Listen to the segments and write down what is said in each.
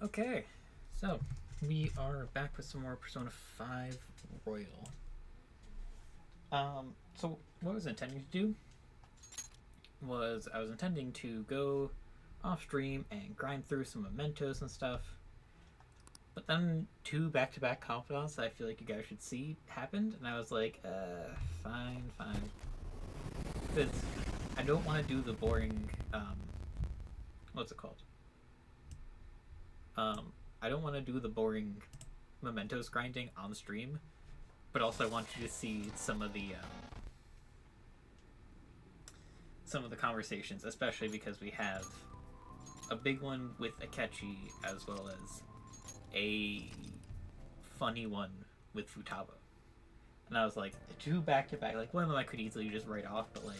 Okay, so we are back with some more Persona 5 Royal. So what I was intending to do was I was intending to go off stream and grind through some mementos and stuff. But then two back-to-back confidants that I feel like you guys should see happened, and I was like, fine. Because I don't want to do the boring, what's it called? I don't want to do the boring mementos grinding on stream, but also I want you to see some of the conversations, especially because we have a big one with Akechi as well as a funny one with Futaba. And I was like, two back to back. Like, one of them I could easily just write off, but like,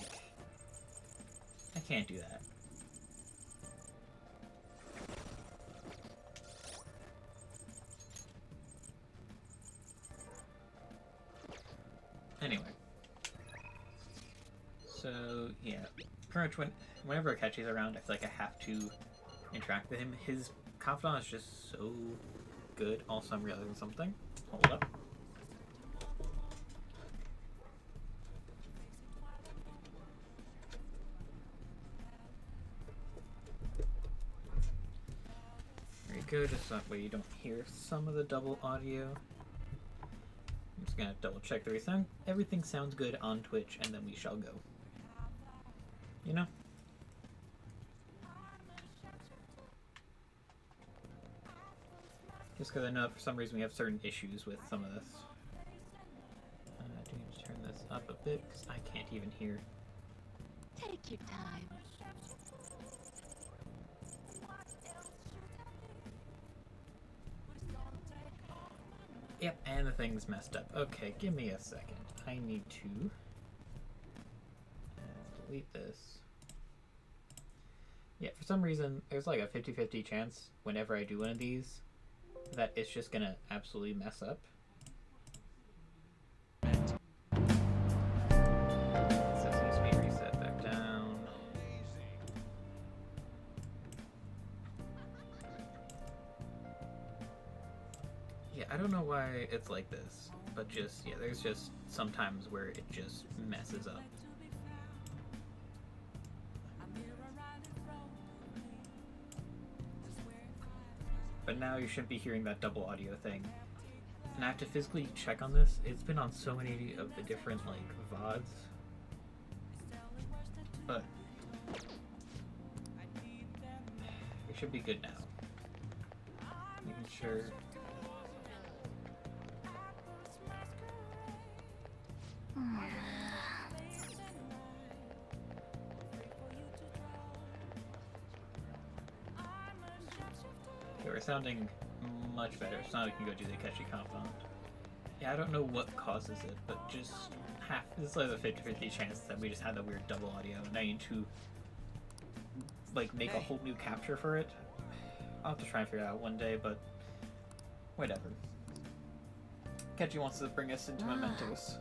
I can't do that. Anyway. So, yeah. Pretty much whenever Akechi's around, I feel like I have to interact with him. His confidant is just so good. Also, I'm realizing something. Hold up. There you go, just that way you don't hear some of the double audio. I'm just gonna double check everything. Everything sounds good on Twitch, and then we shall go. You know? Just because I know for some reason we have certain issues with some of this. I do need to turn this up a bit because I can't even hear. Take your time. Yep, and the thing's messed up. Okay, give me a second. I need to delete this. Yeah, for some reason, there's like a 50-50 chance whenever I do one of these that it's just gonna absolutely mess up. Sesame speed reset back down. Yeah, I don't know why it's like this, but just, yeah, there's just sometimes where it just messes up. But now you shouldn't be hearing that double audio thing. And I have to physically check on this. It's been on so many of the different, like, VODs. But it should be good now. Making sure. Okay, we're sounding much better, so now we can go do the Akechi Confidant. Yeah, I don't know what causes it, but just half. This is like a 50-50 chance that we just had the weird double audio, and I need to like make a whole new capture for it. I'll have to try and figure it out one day, but whatever. Akechi wants to bring us into mementos.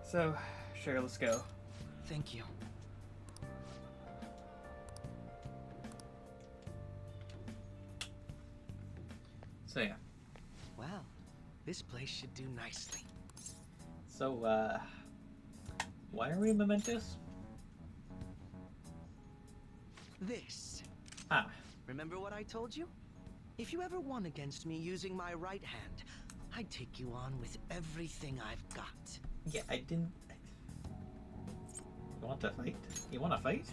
So, sure, let's go. Thank you. So yeah. Well, this place should do nicely. So, why are we mementos? This. Ah. Remember what I told you? If you ever won against me using my right hand, I'd take you on with everything I've got. Yeah, I didn't... You want to fight? You want to fight?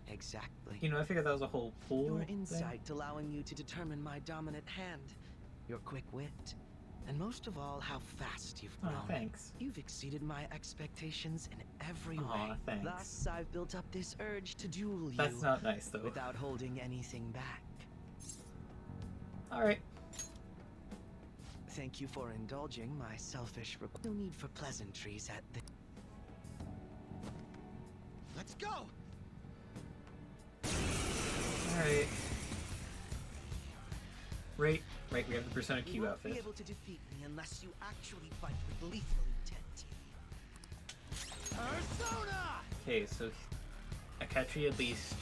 Exactly. You know, I figured that was a whole pool Your thing. insight allowing you to determine my dominant hand, your quick wit, and most of all, how fast you've grown. Oh, thanks. You've exceeded my expectations in every Aw, way. thanks. Thus, I've built up this urge to duel you. That's not nice, though. Without holding anything back. Alright. Thank you for indulging my selfish No need for pleasantries at the... Let's go! Alright. Right, we have the Persona Q You won't outfit. be able to defeat me unless you actually fight with lethal intent. Persona! Okay, so Akechi at least...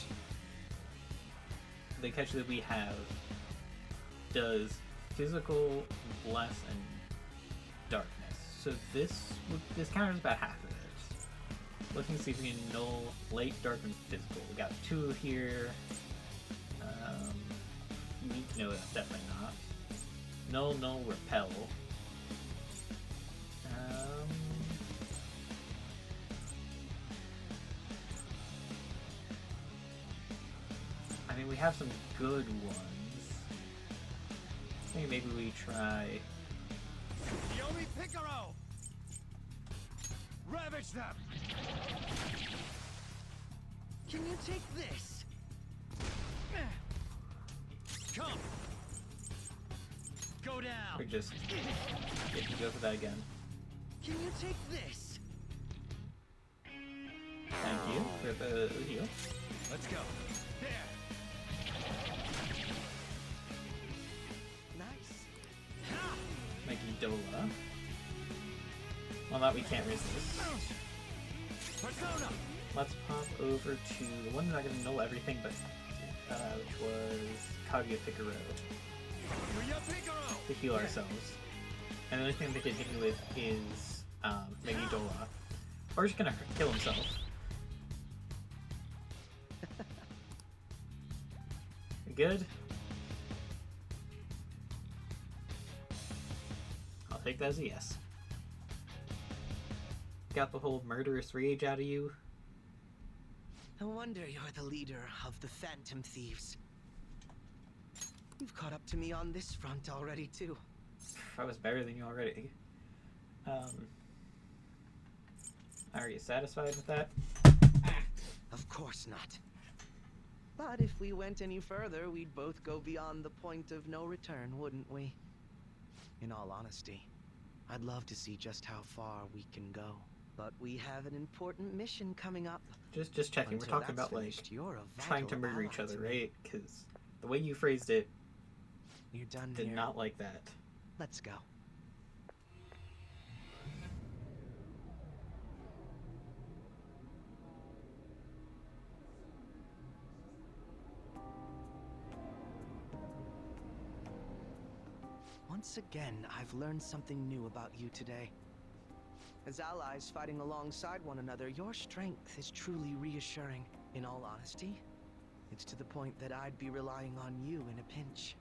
The Akechi that we have does physical, bless, and darkness. So this counters about half of it. Looking to see if we can null light, dark, and physical. We got 2 here. Unique, no, that's definitely not. Null, null, repel. I mean, we have some good ones. I think maybe we try. Yomi Picaro! Ravage them! Can you take this? Come! Go down! Or just get to go for that again. Can you take this? Thank you for the heal. Let's go. There! Nice. Megidola. Well, that we can't resist. Persona! Let's pop over to the one that's not going to null everything, but which was Kaguya Picaro, Yuya Picaro! to heal ourselves. And the only thing they can hit me with is Megidola. Or just gonna kill himself. Good. I'll take that as a yes. Got the whole murderous rage out of you. No wonder you're the leader of the Phantom Thieves. You've caught up to me on this front already, too. I was better than you already. Are you satisfied with that? Of course not. But if we went any further, we'd both go beyond the point of no return, wouldn't we? In all honesty, I'd love to see just how far we can go. But we have an important mission coming up. Just checking. Until We're talking that's about finished, you're a trying to vital murder each ally other, to me. right? Because the way you phrased it You're done did here. not like that. Let's go. Once again, I've learned something new about you today. As allies fighting alongside one another, your strength is truly reassuring. In all honesty, it's to the point that I'd be relying on you in a pinch.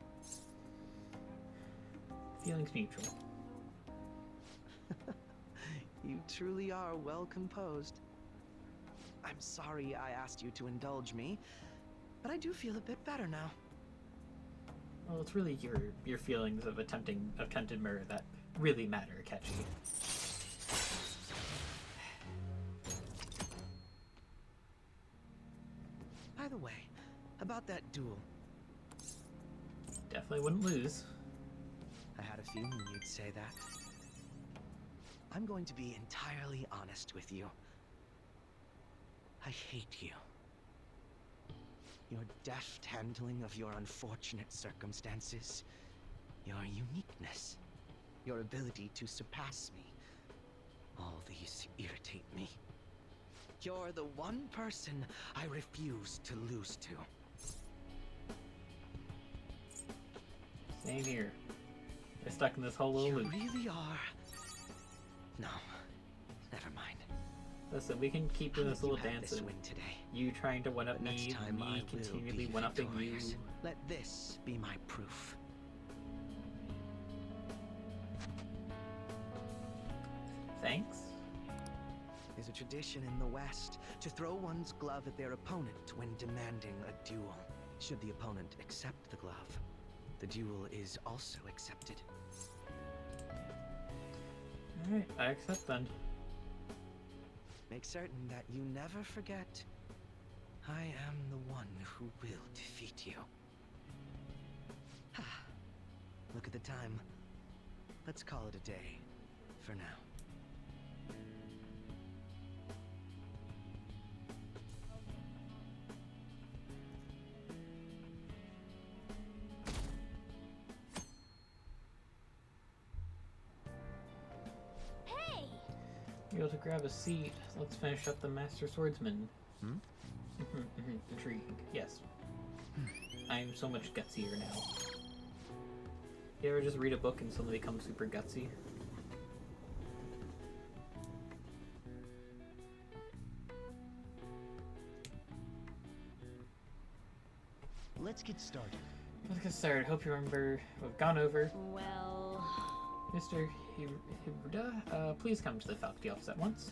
Feelings mutual. You truly are well composed. I'm sorry I asked you to indulge me, but I do feel a bit better now. Well, it's really your feelings of attempted murder that really matter, Catchy. By the way, about that duel, Definitely wouldn't lose. I had a feeling you'd say that. I'm going to be entirely honest with you. I hate you. Your deft handling of your unfortunate circumstances, your uniqueness, your ability to surpass me, all these irritate me. You're the one person I refuse to lose to. Same here. They're stuck in this whole little You loop. really are. No, never mind. Listen, we can keep doing this You little have dance this of win today. you trying to one-up But next me, time I me will continually be one-upping you. victorious. Let this be my proof. Thanks. There's a tradition in the West to throw one's glove at their opponent when demanding a duel. Should the opponent accept the glove, the duel is also accepted. Alright, I accept then. Make certain that you never forget, I am the one who will defeat you. Look at the time. Let's call it a day, for now. Hey! You're able to grab a seat. Let's finish up the Master Swordsman. Hmm? Intriguing. Yes. I am so much gutsier now. You ever just read a book and suddenly become super gutsy? Let's get started. Let's get started. Hope you remember we've gone over. Well, Mr. Hiruda, please come to the faculty office at once.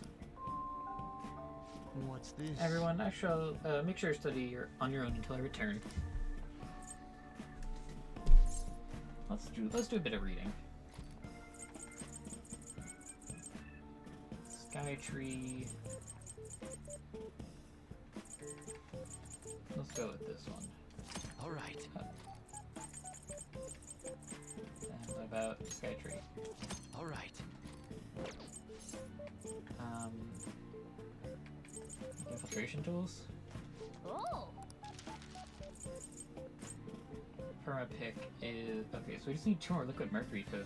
What's this? Everyone, I shall make sure to study on your own until I return. Let's do a bit of reading. Skytree. Let's go with this one. All right. And what about Skytree? All right. Infiltration tools. oh, Permapick is okay. So we just need 2 more liquid mercury to.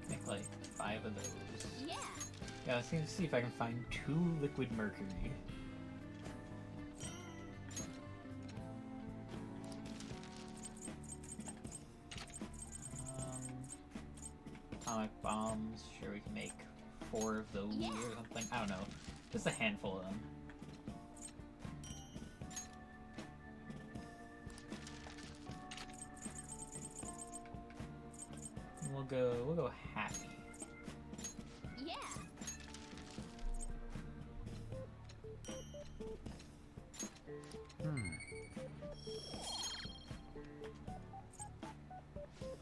Make like 5 of those. yeah. Yeah, let's see if I can find 2 liquid mercury. Atomic bombs. Sure, we can make 4 of those Yeah. or something. I don't know. Just a handful of them. And we'll go happy. Yeah.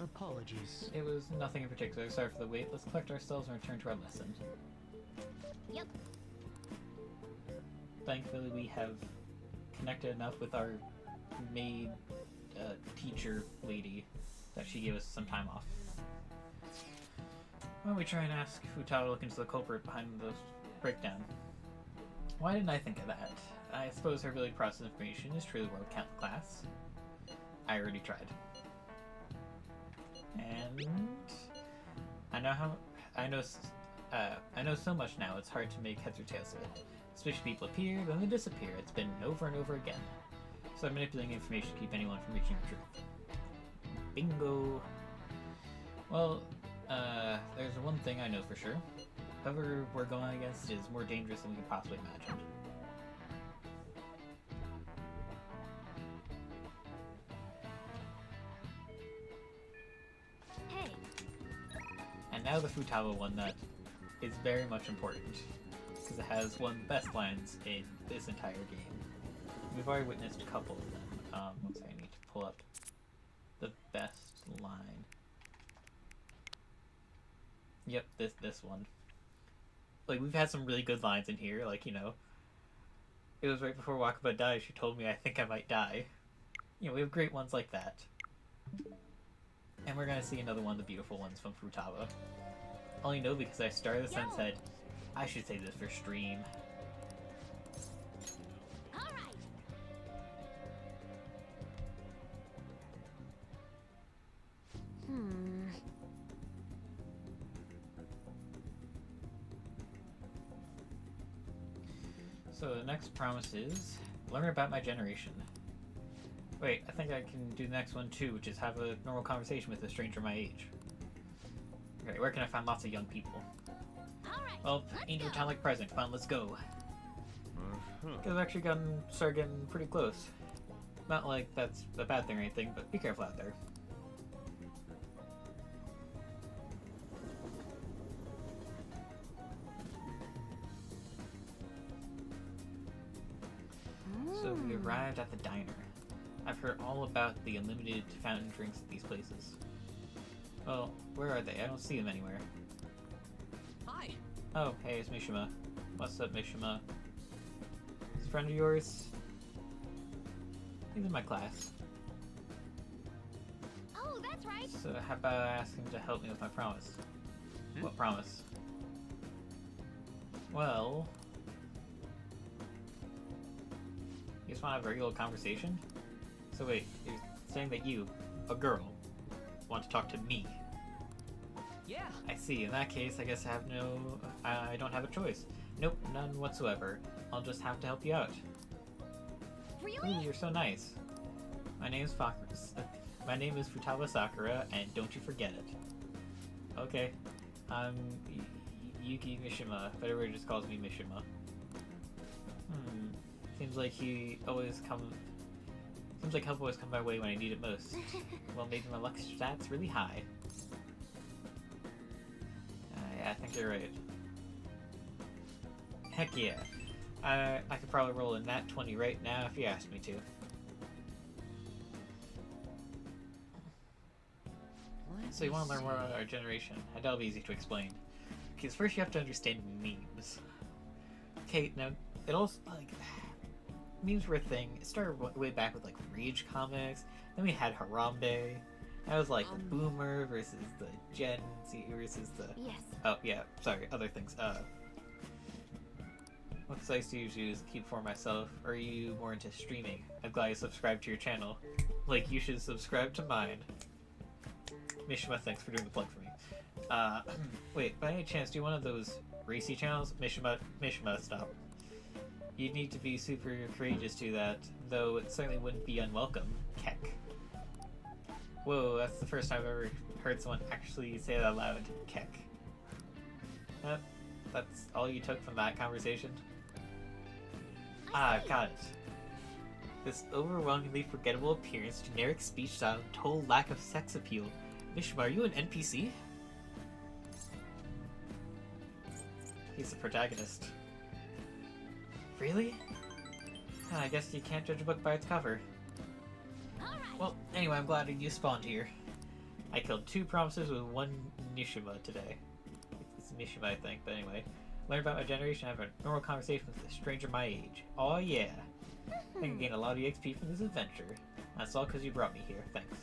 Apologies. It was nothing in particular. Sorry for the wait. Let's collect ourselves and return to our lesson. Yep. Thankfully, we have connected enough with our maid teacher lady that she gave us some time off. Why don't we try and ask Futaba to look into the culprit behind the breakdown? Why didn't I think of that? I suppose her ability to process information is truly world class. I already tried. And I know so much now. It's hard to make heads or tails of it. Suspicious people appear, then they disappear. It's been over and over again. So I'm manipulating information to keep anyone from reaching the truth. Bingo. Well, there's one thing I know for sure. Whoever we're going against is more dangerous than we could possibly imagine. Hey. And now the Futaba one that is very much important, because it has one of the best lines in this entire game. We've already witnessed a couple of them. Let's see, I need to pull up the best line. Yep, this one. Like, we've had some really good lines in here, like, you know, it was right before Wakaba died, she told me, I think I might die. You know, we have great ones like that. And we're gonna see another one of the beautiful ones from Futaba. Only know because I started this and said, I should say this for stream. All right. So the next promise is, learn about my generation. Wait, I think I can do the next one too, which is have a normal conversation with a stranger my age. Okay, where can I find lots of young people? All right. Well, Let's Angel go. Town like present. Come on, let's go. I've actually started getting pretty close. Not like that's a bad thing or anything, but be careful out there. So we arrived at the diner. I've heard all about the unlimited fountain drinks at these places. Well, where are they? I don't see them anywhere. Hi. Oh, hey, it's Mishima. What's up, Mishima? Is a friend of yours? He's in my class. Oh, that's right. So how about I ask him to help me with my promise? What promise? Well... You just want to have a regular conversation? So wait, you're saying that you, a girl, want to talk to me? Yeah. I see. In that case, I guess I don't have a choice. Nope, none whatsoever. I'll just have to help you out. Really? Ooh, you're so nice. My name is Futaba Sakura, and don't you forget it. Okay. I'm Yuki Mishima, but everybody just calls me Mishima. Seems like help always come my way when I need it most. Well, maybe my luck stat's really high. Yeah, I think you're right. Heck yeah. I could probably roll a nat 20 right now if you asked me to. So you want to learn more about our generation? That'll be easy to explain. Because first you have to understand memes. Okay, now, it also, like, memes were a thing. It started way back with, like, Rage comics. Then we had Harambe. That was, like, the Boomer versus the Gen Z versus the... Yes. Oh, yeah, sorry, other things. What I used to usually is keep for myself. Or are you more into streaming? I'm glad you subscribed to your channel. Like, you should subscribe to mine. Mishima, thanks for doing the plug for me. Wait, by any chance, do one of those racy channels? Mishima, stop. You'd need to be super courageous to that, though it certainly wouldn't be unwelcome. Keck. Whoa, that's the first time I've ever heard someone actually say that out loud. Keck. That's all you took from that conversation? I've got it. This overwhelmingly forgettable appearance, generic speech style, total lack of sex appeal. Mishima, are you an NPC? He's the protagonist. Really? I guess you can't judge a book by its cover. Alright. Well, anyway, I'm glad you spawned here. I killed 2 promises with 1 Nishima today. It's Mishima, I think, but anyway. Learn about my generation and have a normal conversation with a stranger my age. Oh yeah! I think I gained a lot of EXP from this adventure. That's all because you brought me here. Thanks.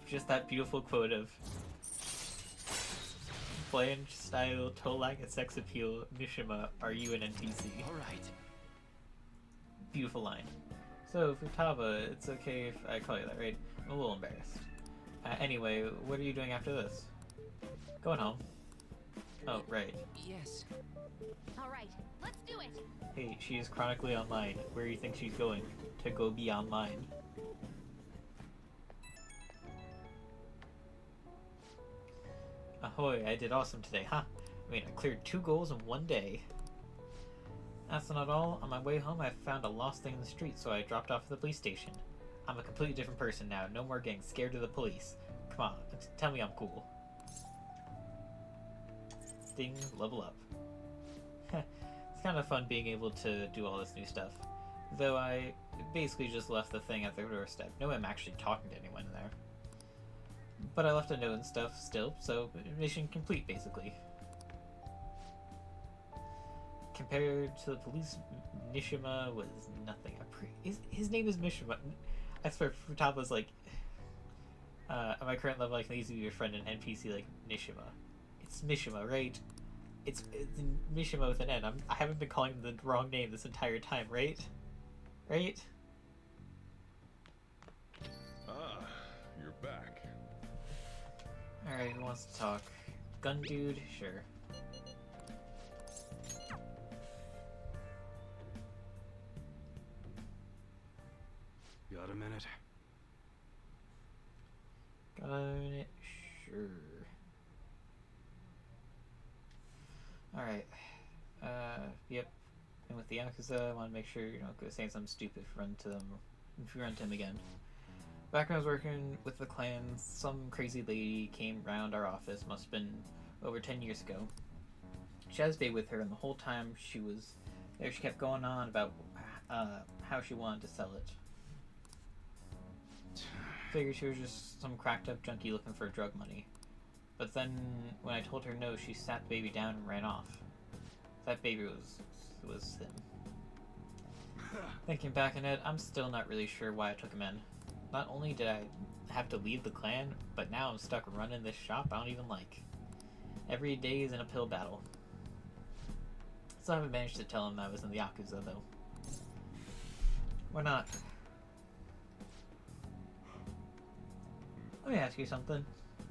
Just that beautiful quote of bland style, total lack of sex appeal. Mishima, are you an NPC? Alright. Beautiful line. So, Futaba, it's okay if I call you that, right? I'm a little embarrassed. Anyway, what are you doing after this? Going home. Oh, right. Yes. Alright, let's do it. Hey, she is chronically online. Where do you think she's going? To go be online. Ahoy, I did awesome today, huh? I mean, I cleared 2 goals in 1 day. That's not all. On my way home, I found a lost thing in the street, so I dropped off at the police station. I'm a completely different person now. No more getting scared of the police. Come on, tell me I'm cool. Ding, level up. It's kind of fun being able to do all this new stuff. Though I basically just left the thing at their doorstep. No, I'm actually talking to anyone in there. But I left a note and stuff still, so mission complete, basically. Compared to the police, Mishima was nothing. His name is Mishima. I swear, Futaba's like, at my current level, I can easily be your friend and NPC like Nishima. It's Mishima, right? It's Mishima with an N. I haven't been calling him the wrong name this entire time, right? Right? Ah, you're back. Alright, who wants to talk? Gun dude? Sure. Got a minute? Got a minute? Sure. Alright. Yep. And with the Yakuza, I want to make sure you don't go saying something stupid if you run to him again. Back when I was working with the clans, some crazy lady came round our office, must have been over 10 years ago. She had a baby with her, and the whole time she was there, she kept going on about how she wanted to sell it. Figured she was just some cracked up junkie looking for drug money. But then, when I told her no, she sat the baby down and ran off. That baby was him. Thinking back on it, I'm still not really sure why I took him in. Not only did I have to leave the clan, but now I'm stuck running this shop I don't even like. Every day is an uphill battle. Still haven't managed to tell him I was in the Yakuza, though. Why not? Let me ask you something.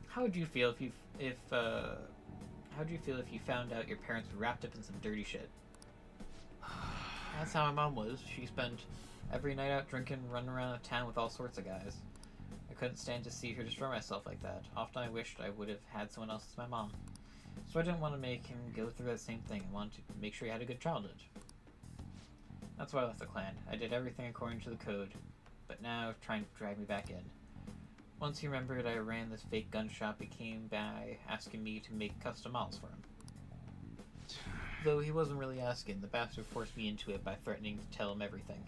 How would you feel how would you feel if you found out your parents were wrapped up in some dirty shit? That's how my mom was. She spent every night out drinking, running around town with all sorts of guys. I couldn't stand to see her destroy myself like that. Often I wished I would have had someone else as my mom. So I didn't want to make him go through that same thing. I wanted to make sure he had a good childhood. That's why I left the clan. I did everything according to the code, but now trying to drag me back in. Once he remembered I ran this fake gun shop, he came by asking me to make custom models for him. Though he wasn't really asking, the bastard forced me into it by threatening to tell him everything.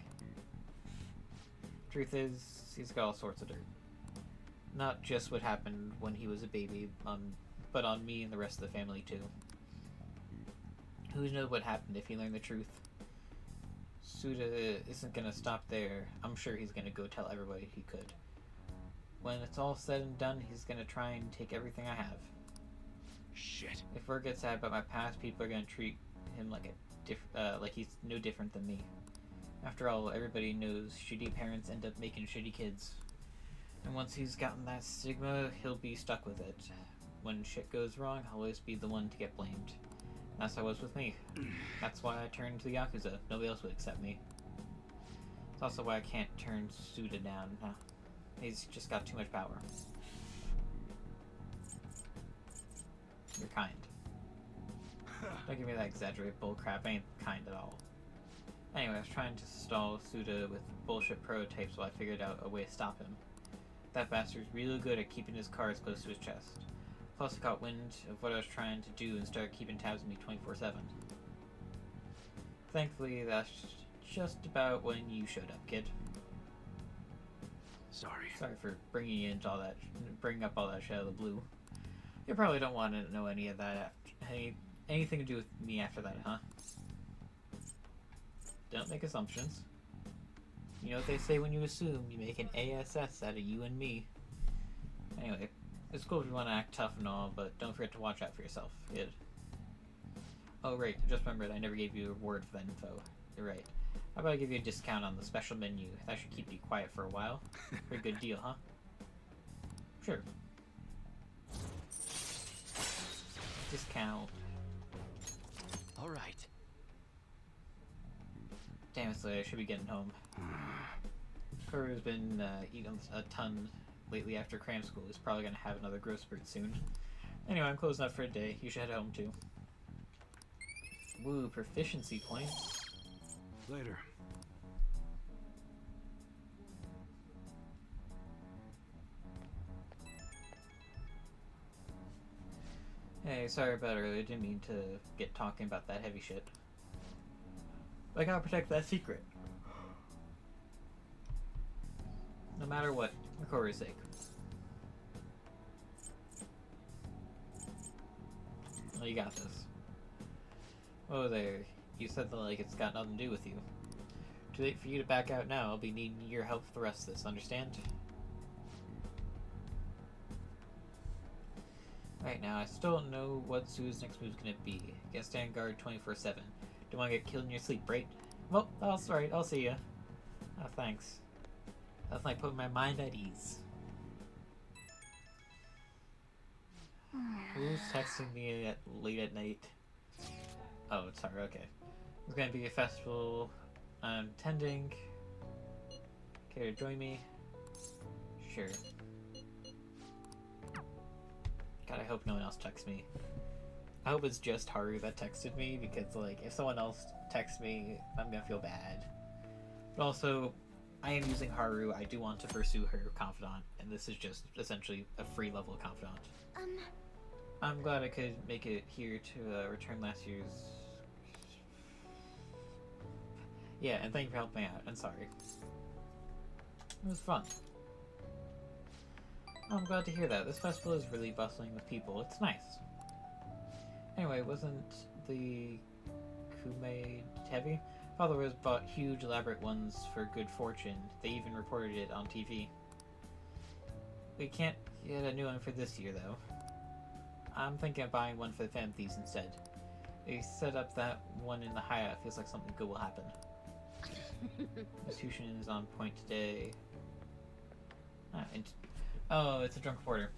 Truth is, he's got all sorts of dirt. Not just what happened when he was a baby, but on me and the rest of the family too. Who knows what happened if he learned the truth? Suda isn't gonna stop there. I'm sure he's gonna go tell everybody he could. When it's all said and done, he's gonna try and take everything I have. Shit. If word gets out about my past, people are gonna treat him like like he's no different than me. After all, everybody knows shitty parents end up making shitty kids. And once he's gotten that stigma, he'll be stuck with it. When shit goes wrong, I'll always be the one to get blamed. That's how it was with me. That's why I turned to the Yakuza. Nobody else would accept me. It's also why I can't turn Suda down. He's just got too much power. You're kind. Don't give me that exaggerated bullcrap. I ain't kind at all. Anyway, I was trying to stall Suda with bullshit prototypes while I figured out a way to stop him. That bastard's really good at keeping his cards close to his chest. Plus, I caught wind of what I was trying to do and started keeping tabs on me 24/7. Thankfully, that's just about when you showed up, kid. Sorry. Sorry for bringing you into all that, bringing up all that shit out of the blue. You probably don't want to know any of that, anything to do with me after that, huh? Don't make assumptions. You know what they say when you assume, you make an ASS out of you and me. Anyway, it's cool if you want to act tough and all, but don't forget to watch out for yourself, kid. Oh right, just remembered I never gave you a word for that info. You're right. How about I give you a discount on the special menu? That should keep you quiet for a while. Pretty good deal, huh? Sure. Discount. Alright. Damn, it's late. I should be getting home. Kuru's been eating a ton lately after cram school. He's probably going to have another growth spurt soon. Anyway, I'm closing up for a day. You should head home too. Woo, proficiency points. Later. Hey, sorry about earlier. Didn't mean to get talking about that heavy shit. But I gotta protect that secret. No matter what, for Corey's sake. Well, you got this. Oh there, you said that like it's got nothing to do with you. Too late for you to back out now. I'll be needing your help for the rest of this, understand? Right now, I still don't know what Sue's next move's gonna be. Get stand guard 24/7. Don't want to get killed in your sleep, right? Well, that's alright. I'll see ya. Oh, thanks. That's like putting my mind at ease. Who's texting me late at night? Oh, it's her. Okay. It's gonna be a festival I'm attending. Care to join me? Sure. God, I hope no one else texts me. I hope it's just Haru that texted me, because like if someone else texts me, I'm gonna feel bad. But also, I am using Haru. I do want to pursue her confidant, and this is just essentially a free level confidant. I'm glad I could make it here to return last year's. Yeah, and thank you for helping me out. And sorry. It was fun. I'm glad to hear that. This festival is really bustling with people. It's nice. Anyway, wasn't the Kume heavy? Father was bought huge, elaborate ones for good fortune. They even reported it on TV. We can't get a new one for this year, though. I'm thinking of buying one for the Phantom Thieves instead. They set up that one in the Hyatt. Feels like something good will happen. Institution is on point today. Oh, it's a drunk reporter.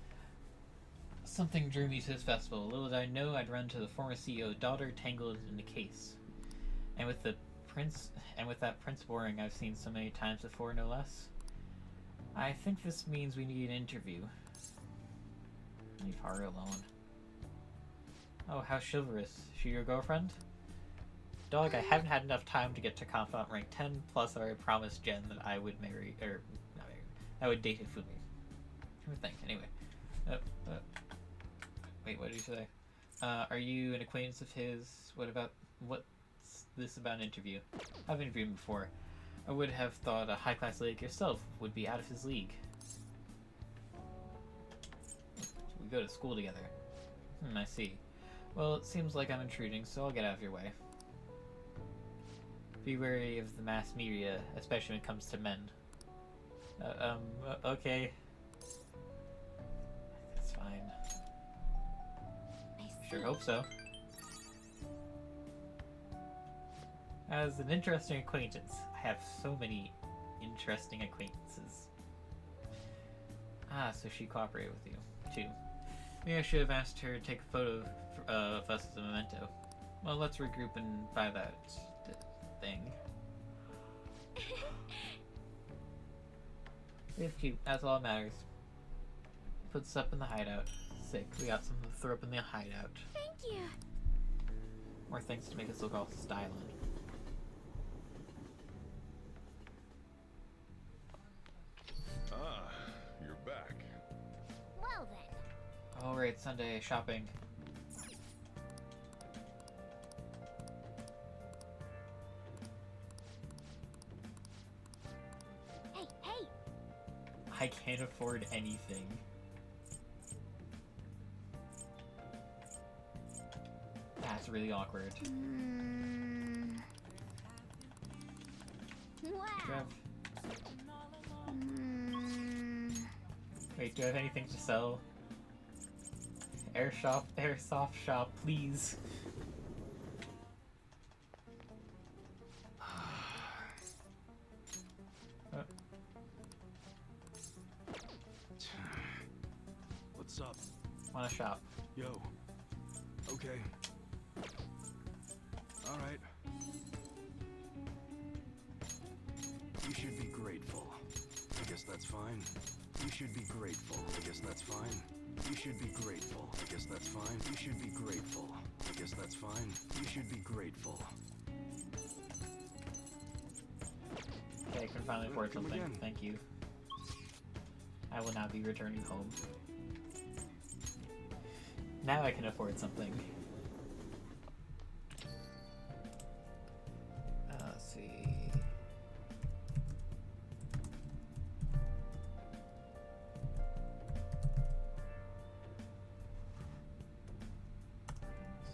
Something drew me to this festival. Little did I know I'd run to the former CEO's daughter tangled in a case. And with that Prince Boring I've seen so many times before, no less. I think this means we need an interview. Leave Haru alone. Oh, how chivalrous. She your girlfriend? Dog, I haven't had enough time to get to Confidant rank 10, plus I already promised Jen that I would marry, or not marry, I would date Hifumi. I think, anyway. Wait, what did you say? Are you an acquaintance of his? What's this about an interview? I've interviewed him before. I would have thought a high-class lady like yourself would be out of his league. We go to school together. I see. Well, it seems like I'm intruding, so I'll get out of your way. Be wary of the mass media, especially when it comes to men. Okay. That's fine. Sure hope so. As an interesting acquaintance, I have so many interesting acquaintances. Ah, so she cooperated with you, too. Maybe I should have asked her to take a photo of us as a memento. Well, let's regroup and buy that thing. It's cute, that's all that matters. Puts us up in the hideout. Sick, we got something to throw up in the hideout. Thank you. More things to make us look all styling. Ah, you're back. Well then. Alright, Sunday shopping. Hey, hey. I can't afford anything. That's really awkward. Do I Wow. have... Wait, do I have anything to sell? Airsoft shop, please. What's up? Wanna shop? Yo. Okay. All right. You should be grateful. I guess that's fine. You should be grateful. I guess that's fine. You should be grateful. I guess that's fine. You should be grateful. I guess that's fine. You should be grateful. Okay, I can finally afford Come something. again. Thank you. I will not be returning home. Now I can afford something. Let's see.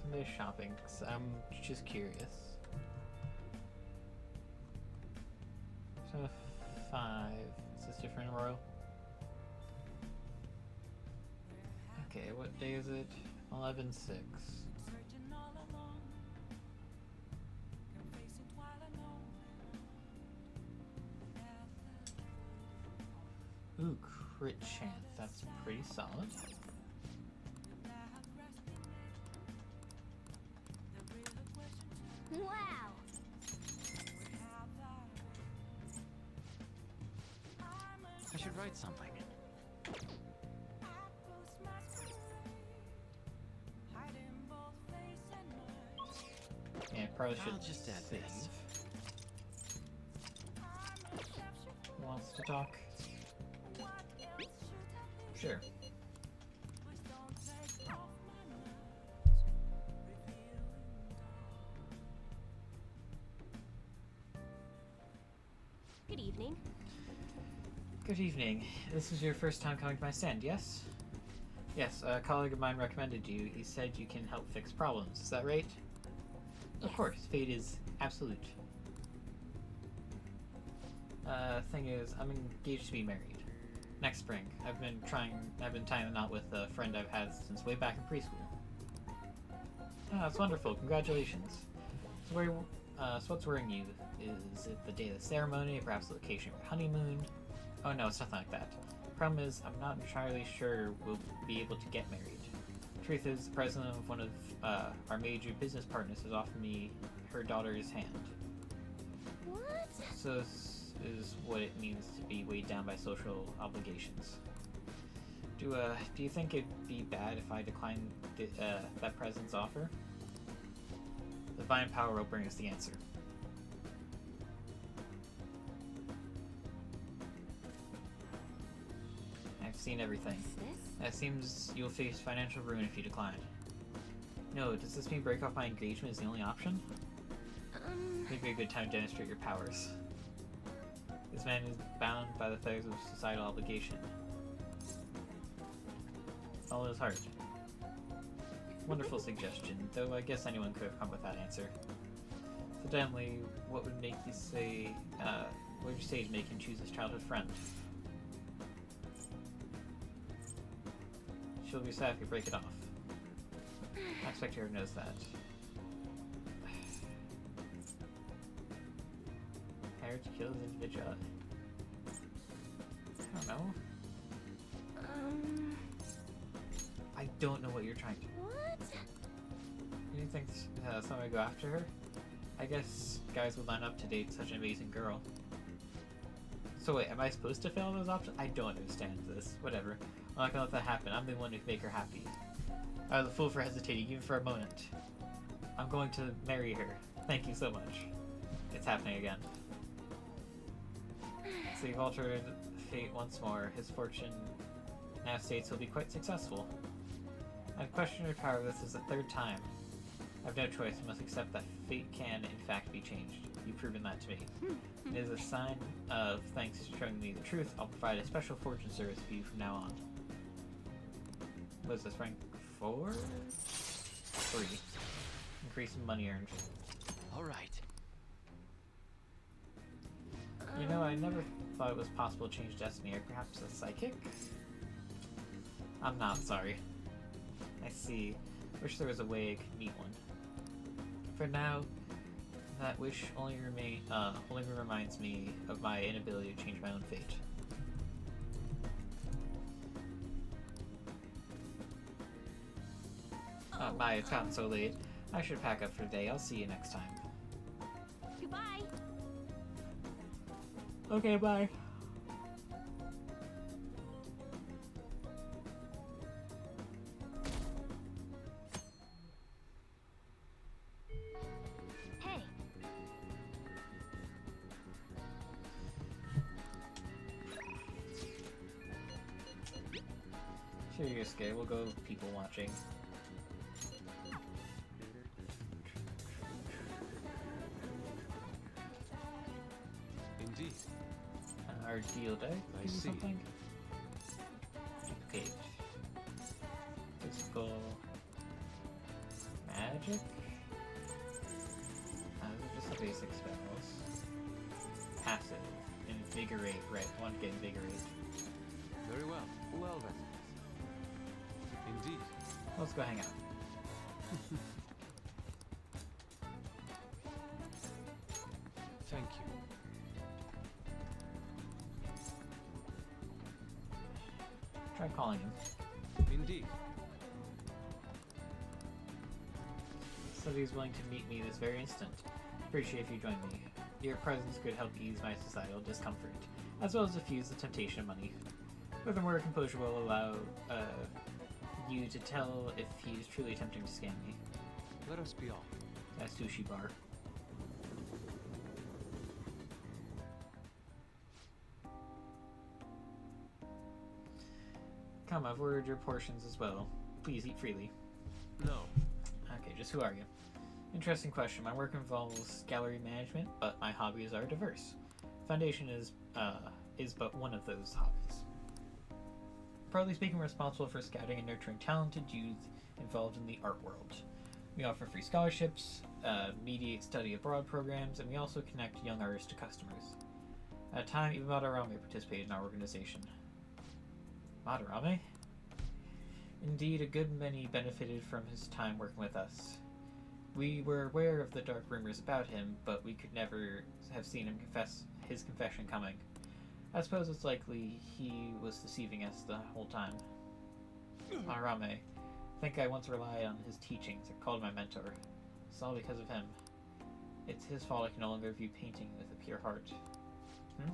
Sunday shopping, 'cause I'm just curious. So 5. Is this different, Royal? Okay, what day is it? 11/6. Ooh, crit chance. That's pretty solid. Wow. I should write something. Yeah, probably should I'll just add save. this. Who wants to talk? Sure. Good evening. Good evening. This is your first time coming to my stand, yes? Yes, a colleague of mine recommended you. He said you can help fix problems. Is that right? Of Yes. course, fate is absolute. Thing is, I'm engaged to be married. Next spring. I've been tying the knot with a friend I've had since way back in preschool. Oh, that's wonderful. Congratulations. So what's worrying you? Is it the day of the ceremony, perhaps the location of your honeymoon? Oh no, it's nothing like that. Problem is, I'm not entirely sure we'll be able to get married. Truth is, the president of one of our major business partners has offered me her daughter's hand. What? So this is what it means to be weighed down by social obligations. Do you think it'd be bad if I decline that president's offer? Divine power will bring us the answer. I've seen everything. What's this? It seems you'll face financial ruin if you decline. No, does this mean break off my engagement is the only option? Maybe a good time to demonstrate your powers. This man is bound by the fetters of societal obligation. Follow his heart. Wonderful suggestion, though I guess anyone could have come with that answer. So Emily, what would make you say, what would you say to make him choose his childhood friend? She'll be sad if you break it off. I expect her knows that. Marriage kills individuality. I don't know. I don't know what you're trying to do. What? You think someone would go after her? I guess guys would line up to date such an amazing girl. So wait, am I supposed to fail those options? I don't understand this. Whatever. I'm not gonna let that happen. I'm the one who can make her happy. I was a fool for hesitating, even for a moment. I'm going to marry her. Thank you so much. It's happening again. So you've altered fate once more. His fortune now states he'll be quite successful. I've questioned your power. This is the third time. I've no choice. I must accept that fate can, in fact, be changed. You've proven that to me. It is a sign of thanks for showing me the truth. I'll provide a special fortune service for you from now on. What is this, rank 4? 3. Increase in money earned. All right. You know, I never thought it was possible to change destiny, or perhaps a psychic? I'm not sorry. I see. Wish there was a way I could meet one. For now, that wish only reminds me of my inability to change my own fate. My, it's gotten so late. I should pack up for the day. I'll see you next time. Goodbye. Okay, bye. Hey. Sure, you're scared. We'll go people watching. Indeed. Our deal day? I Do see. something? Okay. Physical magic? Those are just the basic spells. Passive. Invigorate, right. One to get invigorate. Very well. Well then. Indeed. Let's go hang out. Thank you. Try calling him. Indeed. Said he's willing to meet me this very instant. Appreciate if you join me. Your presence could help ease my societal discomfort, as well as diffuse the temptation of money. Furthermore, composure will allow you to tell if he is truly attempting to scam me. Let us be off. That sushi bar. Come, I've ordered your portions as well. Please eat freely. No. Okay, just who are you? Interesting question. My work involves gallery management, but my hobbies are diverse. Foundation is but one of those hobbies. Broadly speaking, we're responsible for scouting and nurturing talented youth involved in the art world. We offer free scholarships, mediate study abroad programs, and we also connect young artists to customers. At a time, even Madarame participated in our organization. Madarame? Indeed, a good many benefited from his time working with us. We were aware of the dark rumors about him, but we could never have seen him confess his confession coming. I suppose it's likely he was deceiving us the whole time. Madarame, I think I once relied on his teachings and called my mentor. It's all because of him. It's his fault I can no longer view painting with a pure heart. In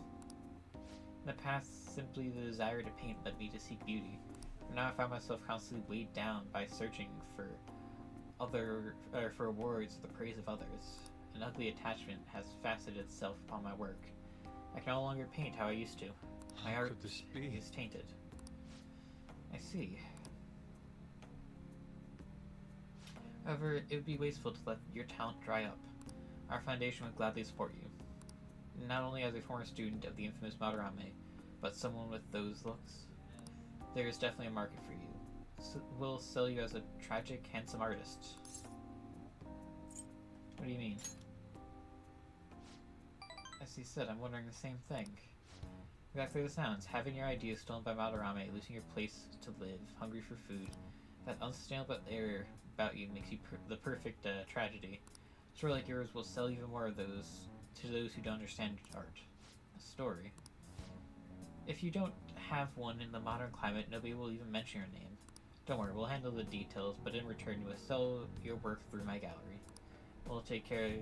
the past, simply the desire to paint led me to seek beauty. But now I find myself constantly weighed down by searching for for awards or the praise of others. An ugly attachment has fastened itself upon my work. I can no longer paint how I used to. My How art could this be? is tainted. I see. However, it would be wasteful to let your talent dry up. Our foundation would gladly support you. Not only as a former student of the infamous Madarame, but someone with those looks. There is definitely a market for you. We'll sell you as a tragic, handsome artist. What do you mean? As he said, I'm wondering the same thing. Exactly the sounds. Having your ideas stolen by Madarame, losing your place to live, hungry for food. That unsustainable air about you makes you the perfect tragedy. A story like yours will sell even more of those to those who don't understand art. A story. If you don't have one in the modern climate, nobody will even mention your name. Don't worry, we'll handle the details, but in return you will sell your work through my gallery. We will take a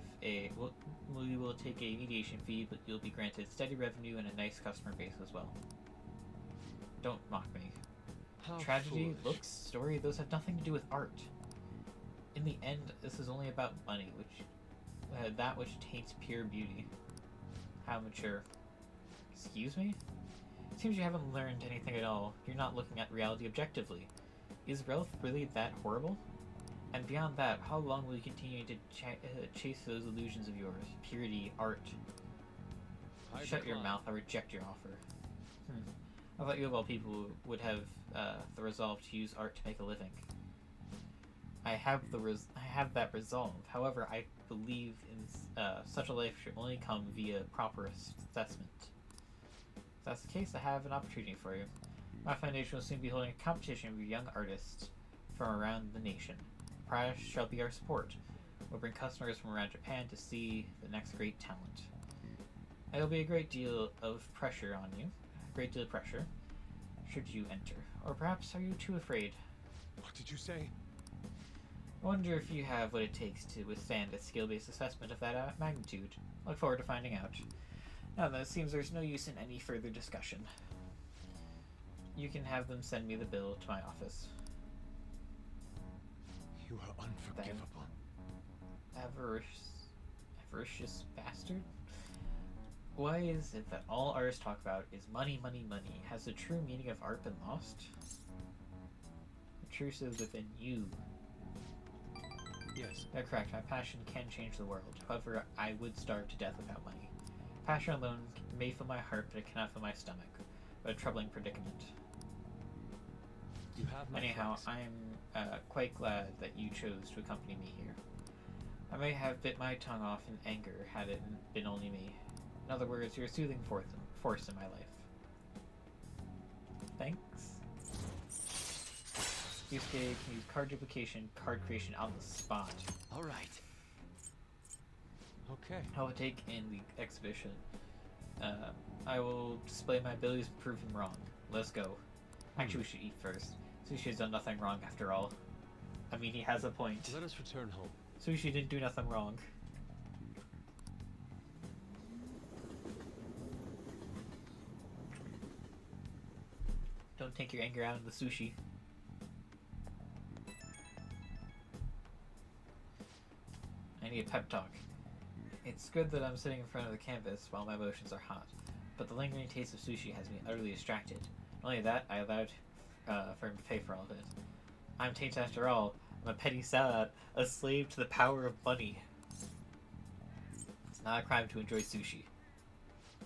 mediation fee, but you'll be granted steady revenue and a nice customer base as well. Don't mock me. How Tragedy, foolish. looks, story, those have nothing to do with art. In the end, this is only about money, that which taints pure beauty. How mature. Excuse me? It seems you haven't learned anything at all. You're not looking at reality objectively. Is Relf really that horrible? And beyond that, how long will you continue to chase those illusions of yours? Purity, art. Shut your mouth, I reject your offer. I thought you of all people would have the resolve to use art to make a living. I have that resolve. However, I believe in such a life should only come via proper assessment. If that's the case, I have an opportunity for you. My foundation will soon be holding a competition with young artists from around the nation. The prize shall be our support. We'll bring customers from around Japan to see the next great talent. There'll be a great deal of pressure on you. A great deal of pressure. Should you enter. Or perhaps are you too afraid? What did you say? I wonder if you have what it takes to withstand a skill-based assessment of that magnitude. Look forward to finding out. Now then, it seems there's no use in any further discussion. You can have them send me the bill to my office. You are unforgivable. Avaricious bastard? Why is it that all artists talk about is money, money, money? Has the true meaning of art been lost? The truth is within you. Yes. They're correct. My passion can change the world. However, I would starve to death without money. Passion alone may fill my heart, but it cannot fill my stomach. What a troubling predicament. You have my Anyhow, thanks. I'm quite glad that you chose to accompany me here. I may have bit my tongue off in anger had it been only me. In other words, you're a soothing force in my life. Thanks. Yusuke can use card duplication, card creation on the spot. All right. Okay. I will take in the exhibition. I will display my abilities and prove him wrong. Let's go. Actually, we should eat first. Sushi has done nothing wrong after all. I mean, he has a point. Let us return home. Sushi didn't do nothing wrong. Don't take your anger out on the sushi. I need a pep talk. It's good that I'm sitting in front of the canvas while my emotions are hot, but the lingering taste of sushi has me utterly distracted. Not only that, I allowed for him to pay for all of it. I'm tainted after all. I'm a petty salad, a slave to the power of money. It's not a crime to enjoy sushi.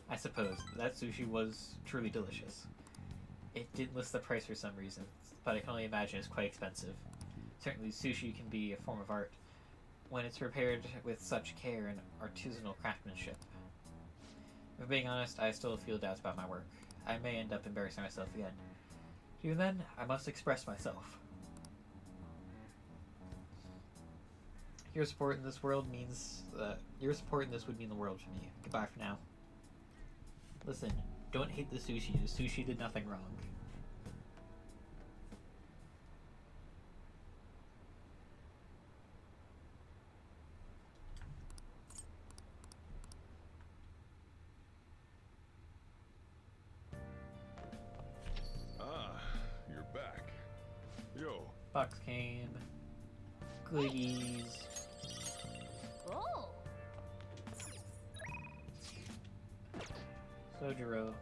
I suppose that sushi was truly delicious. It didn't list the price for some reason, but I can only imagine it's quite expensive. Certainly sushi can be a form of art when it's prepared with such care and artisanal craftsmanship. If being honest, I still feel doubts about my work. I may end up embarrassing myself again. Even then, I must express myself. Your support in this world means your support in this would mean the world to me. Goodbye for now. Listen, don't hate the sushi. The sushi did nothing wrong. Fox cane. Goodies. Oh. Sojiro.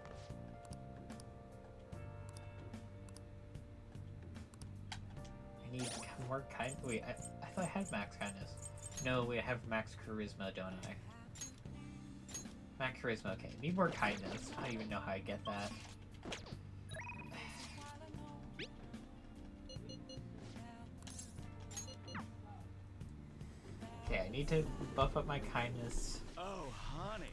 I need more kind. Wait, I thought I had max kindness. No, wait, I have max charisma, don't I? Max charisma, okay. Need more kindness. I don't even know how I get that. Okay, I need to buff up my kindness. Oh, honey.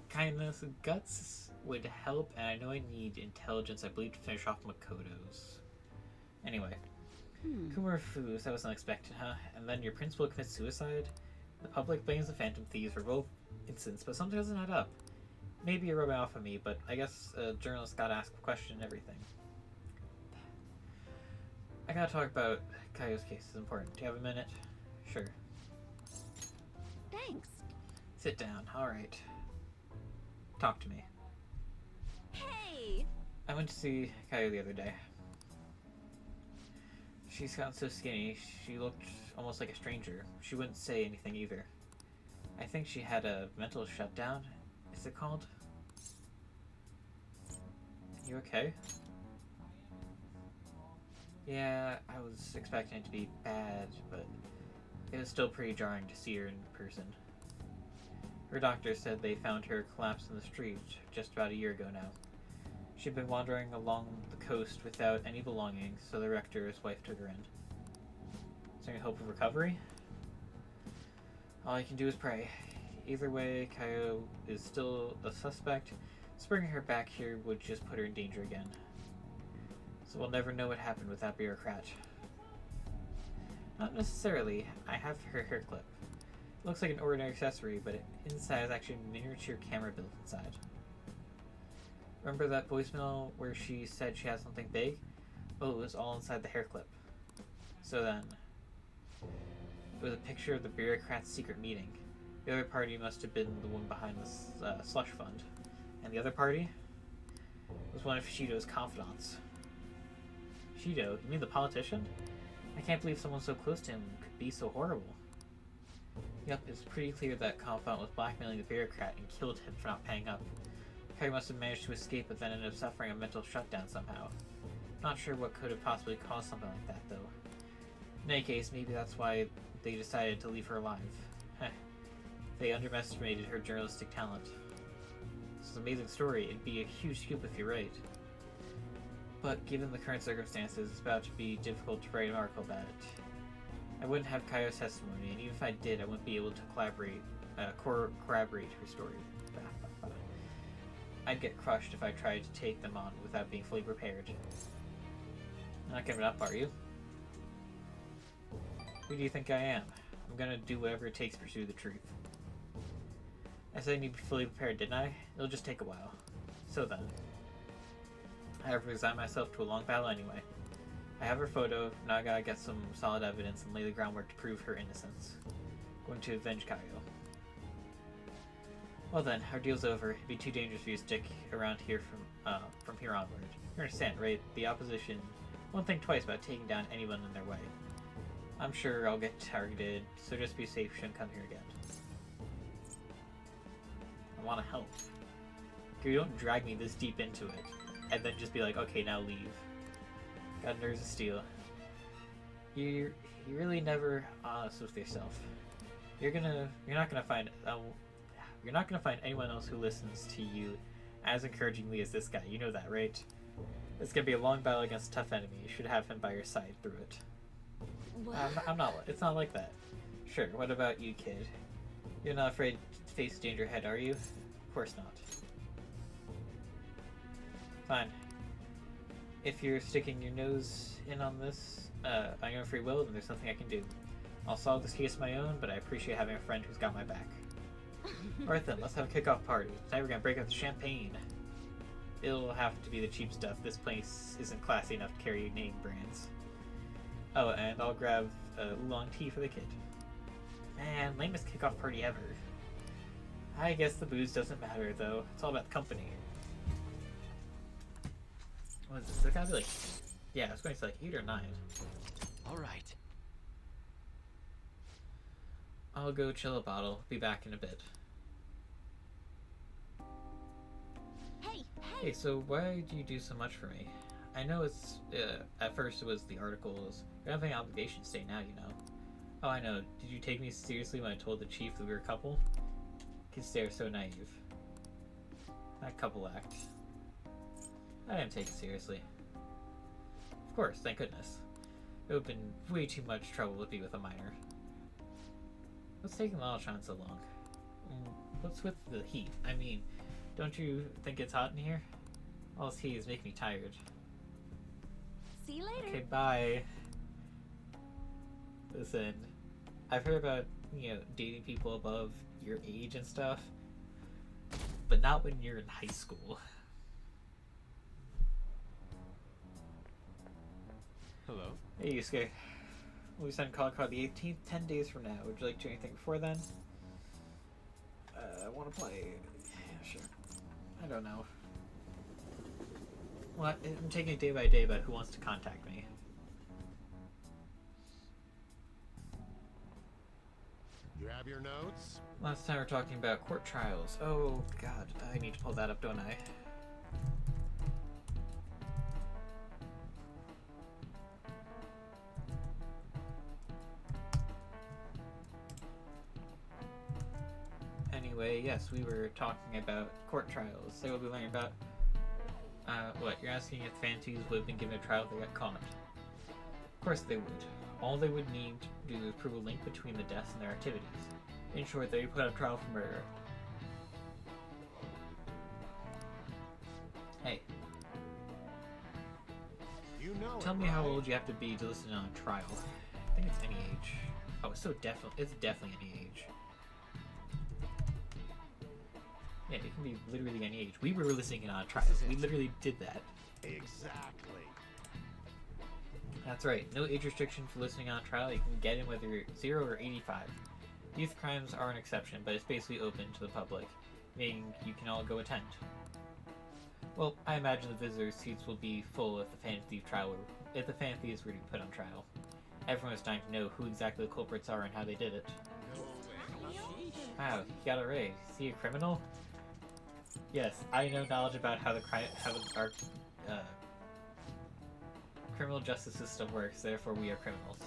Kindness, guts would help, and I know I need intelligence, I believe, to finish off Makoto's. Anyway, Kumaru, that was unexpected, huh? And then your principal commits suicide? The public blames the Phantom Thieves for both incidents, but something doesn't add up. Maybe you're rubbing off on me, but I guess a journalist gotta ask a question and everything. I gotta talk about Kaio's case, it's important. Do you have a minute? Sure. Thanks. Sit down, alright. Talk to me. Hey. I went to see Kaio the other day. She's gotten so skinny, she looked almost like a stranger. She wouldn't say anything either. I think she had a mental shutdown, is it called? You okay? Yeah, I was expecting it to be bad, but it was still pretty jarring to see her in person. Her doctor said they found her collapsed in the street just about a year ago now. She'd been wandering along the coast without any belongings, so the rector's wife took her in. Is there any hope of recovery? All I can do is pray. Either way, Kaio is still a suspect. Bringing her back here would just put her in danger again. So we'll never know what happened with that bureaucrat. Not necessarily. I have her hair clip. It looks like an ordinary accessory, but inside is actually a miniature camera built inside. Remember that voicemail where she said she had something big? Well, it was all inside the hair clip. So then, it was a picture of the bureaucrat's secret meeting. The other party must have been the one behind the slush fund. And the other party was one of Shido's confidants. Shido? You mean the politician? I can't believe someone so close to him could be so horrible. Yep, it's pretty clear that confidant was blackmailing the bureaucrat and killed him for not paying up. Kai must have managed to escape but then ended up suffering a mental shutdown somehow. Not sure what could have possibly caused something like that, though. In any case, maybe that's why they decided to leave her alive. Heh. They underestimated her journalistic talent. This is an amazing story. It'd be a huge scoop if you're right. But given the current circumstances, it's about to be difficult to write an article about it. I wouldn't have Kaio's testimony, and even if I did, I wouldn't be able to corroborate her story. I'd get crushed if I tried to take them on without being fully prepared. Not giving up, are you? Who do you think I am? I'm gonna do whatever it takes to pursue the truth. I said I need to be fully prepared, didn't I? It'll just take a while. So then. I have resigned myself to a long battle anyway. I have her photo, now I gotta get some solid evidence and lay the groundwork to prove her innocence. Going to avenge Kaio. Well then, our deal's over. It'd be too dangerous for you to stick around here from here onward. You understand, right? The opposition won't think twice about taking down anyone in their way. I'm sure I'll get targeted, so just be safe, shouldn't come here again. I want to help. You don't drag me this deep into it, and then just be like, okay, now leave. Got nerves of steel. You're really never honest with yourself. You're not gonna find anyone else who listens to you as encouragingly as this guy. You know that, right? It's gonna be a long battle against a tough enemy. You should have him by your side through it. I'm not. It's not like that. Sure. What about you, kid? You're not afraid to face danger ahead, are you? Of course not. Fine. If you're sticking your nose in on this, on your own free will, then there's nothing I can do. I'll solve this case on my own, but I appreciate having a friend who's got my back. Alright then, let's have a kickoff party. Tonight we're gonna break out the champagne. It'll have to be the cheap stuff. This place isn't classy enough to carry name brands. Oh, and I'll grab a oolong tea for the kid. Man, lamest kickoff party ever. I guess the booze doesn't matter, though. It's all about the company. What is this? There's gotta be like Yeah, I was going to say like 8 or 9. All right. I'll go chill a bottle. Be back in a bit. Hey, Hey, so why do you do so much for me? I know it's, at first it was the articles. You don't have any obligation to stay now, you know. Oh, I know. Did you take me seriously when I told the chief that we were a couple? Kids stay are so naive. That couple act. I didn't take it seriously. Of course, thank goodness. It would have been way too much trouble to be with a minor. What's taking Lalachan so long? What's with the heat? I mean, don't you think it's hot in here? All this heat is making me tired. see you later. Okay, bye. Listen, I've heard about, dating people above your age and stuff, but not when you're in high school. Hello? Hey, Yusuke. We'll be sending call the 18th, 10 days from now. Would you like to do anything before then? I want to play. Yeah, sure. I don't know. Well, I'm taking it day by day, but who wants to contact me? You have your notes? Last time we were talking about court trials. Oh, God. I need to pull that up, don't I? Anyway, yes, we were talking about court trials. So we'll be learning about, what, you're asking if fancies would have been given a trial if they got caught. Of course they would. All they would need to do is prove a link between the deaths and their activities. In short, they put on trial for murder. Hey, You know tell it, me how right? old you have to be to listen on a trial. I think it's any age. Oh, it's definitely any age. Yeah, it can be literally any age. We were listening on a trial. This is We it. literally did that. Exactly. That's right. No age restriction for listening on a trial. You can get in whether you're 0 or 85. Youth crimes are an exception, but it's basically open to the public, meaning you can all go attend. Well, I imagine the visitor seats will be full if the Fan Thief were to be put on trial. Everyone is dying to know who exactly the culprits are and how they did it. Wow, you got it right. Is he a criminal? Yes, I know knowledge about how our criminal justice system works. Therefore, we are criminals.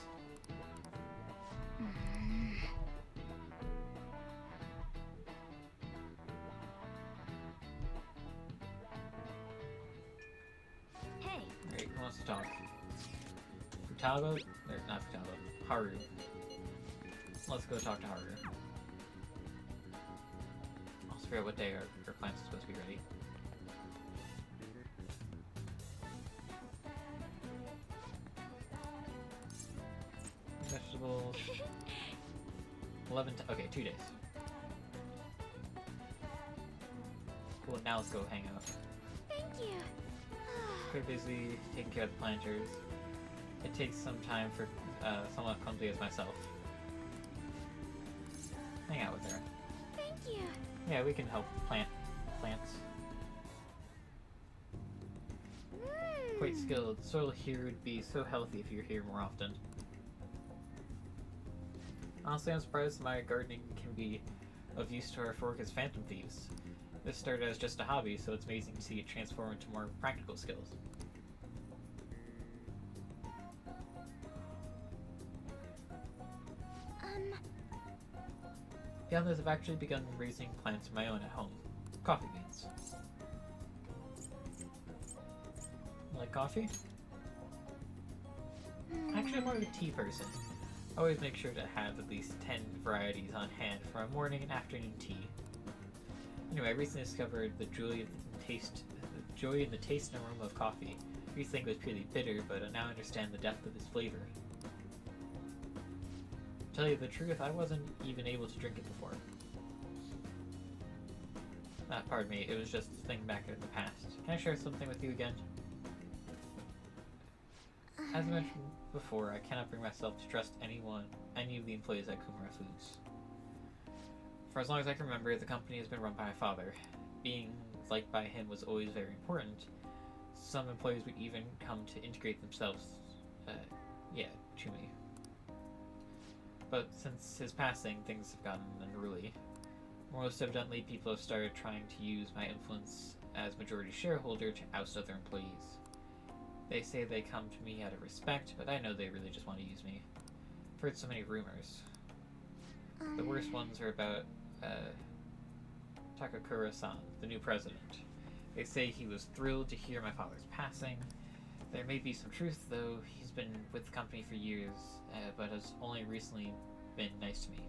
Hey, Great, who wants to talk? Futaba? Or not Futaba. Haru. Let's go talk to Haru. I'll figure out what day our plants are supposed to be ready. Vegetables. 2 days. Cool, now let's go hang out. thank you. We're busy taking care of the planters. It takes some time for someone clumsy as myself. Hang out with her. Thank you. Yeah, we can help plant plants. Quite skilled. Soil here would be so healthy if you were here more often. Honestly, I'm surprised my gardening can be of use to our fork as phantom thieves. This started as just a hobby, so it's amazing to see it transform into more practical skills. Beyond this, I've actually begun raising plants of my own at home. Coffee beans. Like coffee? Actually, I'm more of a tea person. I always make sure to have at least 10 varieties on hand for a morning and afternoon tea. Anyway, I recently discovered the joy in the taste and aroma of coffee. I used to think it was purely bitter, but I now understand the depth of its flavor. To tell you the truth, I wasn't even able to drink it before. Pardon me, it was just a thing back in the past. Can I share something with you again? As I mentioned before, I cannot bring myself to trust any of the employees at Kumara Foods. For as long as I can remember, the company has been run by my father. Being liked by him was always very important, Some employees would even come to integrate themselves, to me. But since his passing, things have gotten unruly. Most evidently, people have started trying to use my influence as majority shareholder to oust other employees. They say they come to me out of respect, but I know they really just want to use me. I've heard so many rumors. The worst ones are about Takakura-san, the new president. They say he was thrilled to hear my father's passing. There may be some truth, though. He's been with the company for years, but has only recently been nice to me.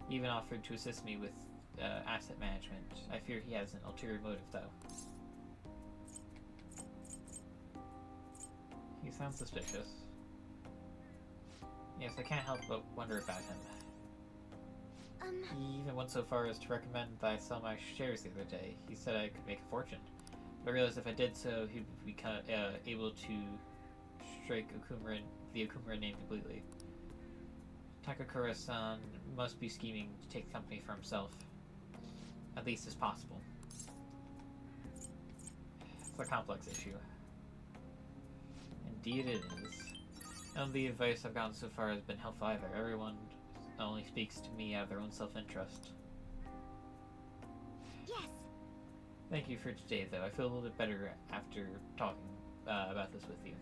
He even offered to assist me with asset management. I fear he has an ulterior motive, though. He sounds suspicious. Yes, I can't help but wonder about him. He even went so far as to recommend that I sell my shares the other day. He said I could make a fortune. But I realized if I did so, he would be able to strike the Okumura name completely. Takakura-san must be scheming to take the company for himself. At least as possible. It's a complex issue. Indeed it is. None of the advice I've gotten so far has been helpful either. Everyone only speaks to me out of their own self-interest. Yes. Thank you for today, though. I feel a little bit better after talking about this with you.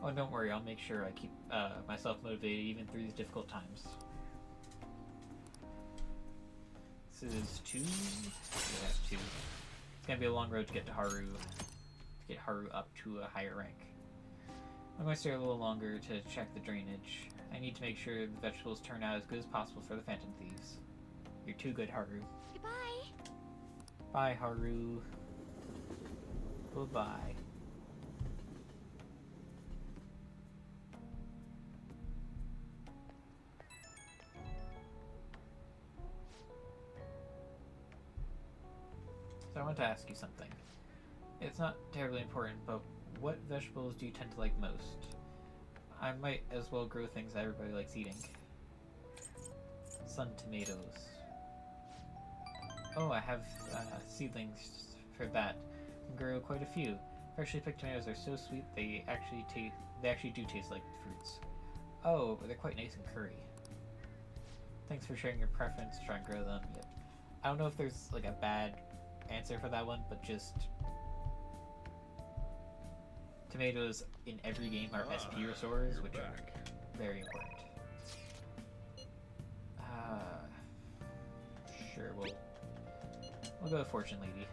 Oh, don't worry. I'll make sure I keep myself motivated even through these difficult times. This is 2? We have 2. It's gonna be a long road to get to Haru. To get Haru up to a higher rank. I'm going to stay a little longer to check the drainage. I need to make sure the vegetables turn out as good as possible for the Phantom Thieves. You're too good, Haru. Goodbye. Bye, Haru. Goodbye. So I want to ask you something. It's not terribly important, but what vegetables do you tend to like most? I might as well grow things that everybody likes eating. Sun tomatoes. Oh, I have seedlings for that. I can grow quite a few. Freshly picked tomatoes are so sweet they actually do taste like fruits. Oh, but they're quite nice and curry. Thanks for sharing your preference to try and grow them. Yep. I don't know if there's like a bad answer for that one, but just tomatoes in every game are SP restoers, which are very important. Sure, we'll go with Fortune Lady.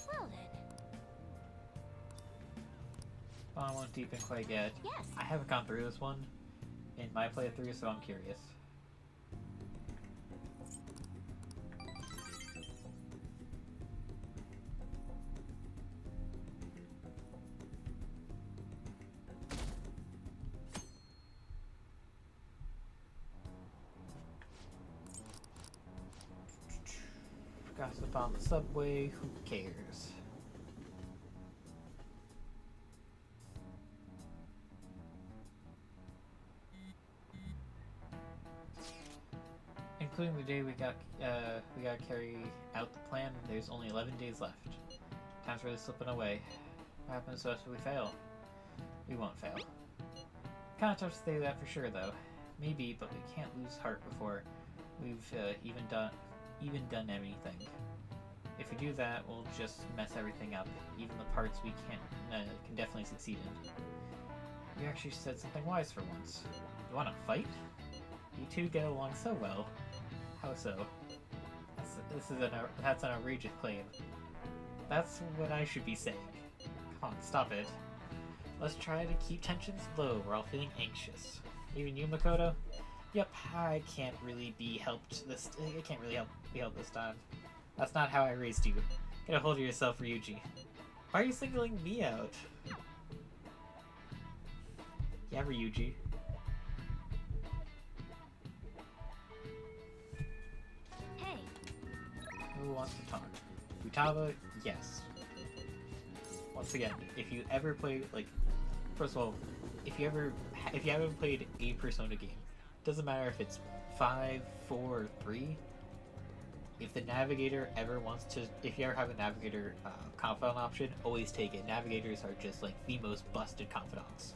Well then. Well, I won't deepen quite yet. Yes. I haven't gone through this one in my playthrough, so I'm curious. Gossip on the subway, who cares? Including the day we got carry out the plan, there's only 11 days left. Time's really slipping away. What happens to us if we fail? We won't fail. Kinda tough to say that for sure though. Maybe, but we can't lose heart before we've even done anything. If we do that, we'll just mess everything up. Even the parts we can definitely succeed in. You actually said something wise for once. You want to fight? You two get along so well. How so? That's an outrageous claim. That's what I should be saying. Come on, stop it. Let's try to keep tensions low. We're all feeling anxious. Even you, Makoto? Yep, I can't really be helped this. I can't really be helped this time. That's not how I raised you. Get a hold of yourself, Ryuji. Why are you singling me out? Yeah, Ryuji. Hey. Who wants to talk? Futaba? Yes. Once again, if you ever play, like, first of all, if you ever if you haven't played a Persona game, doesn't matter if it's 5, 4, or 3. If the navigator ever wants to, if you ever have a navigator confidant option, always take it. Navigators are just like the most busted confidants.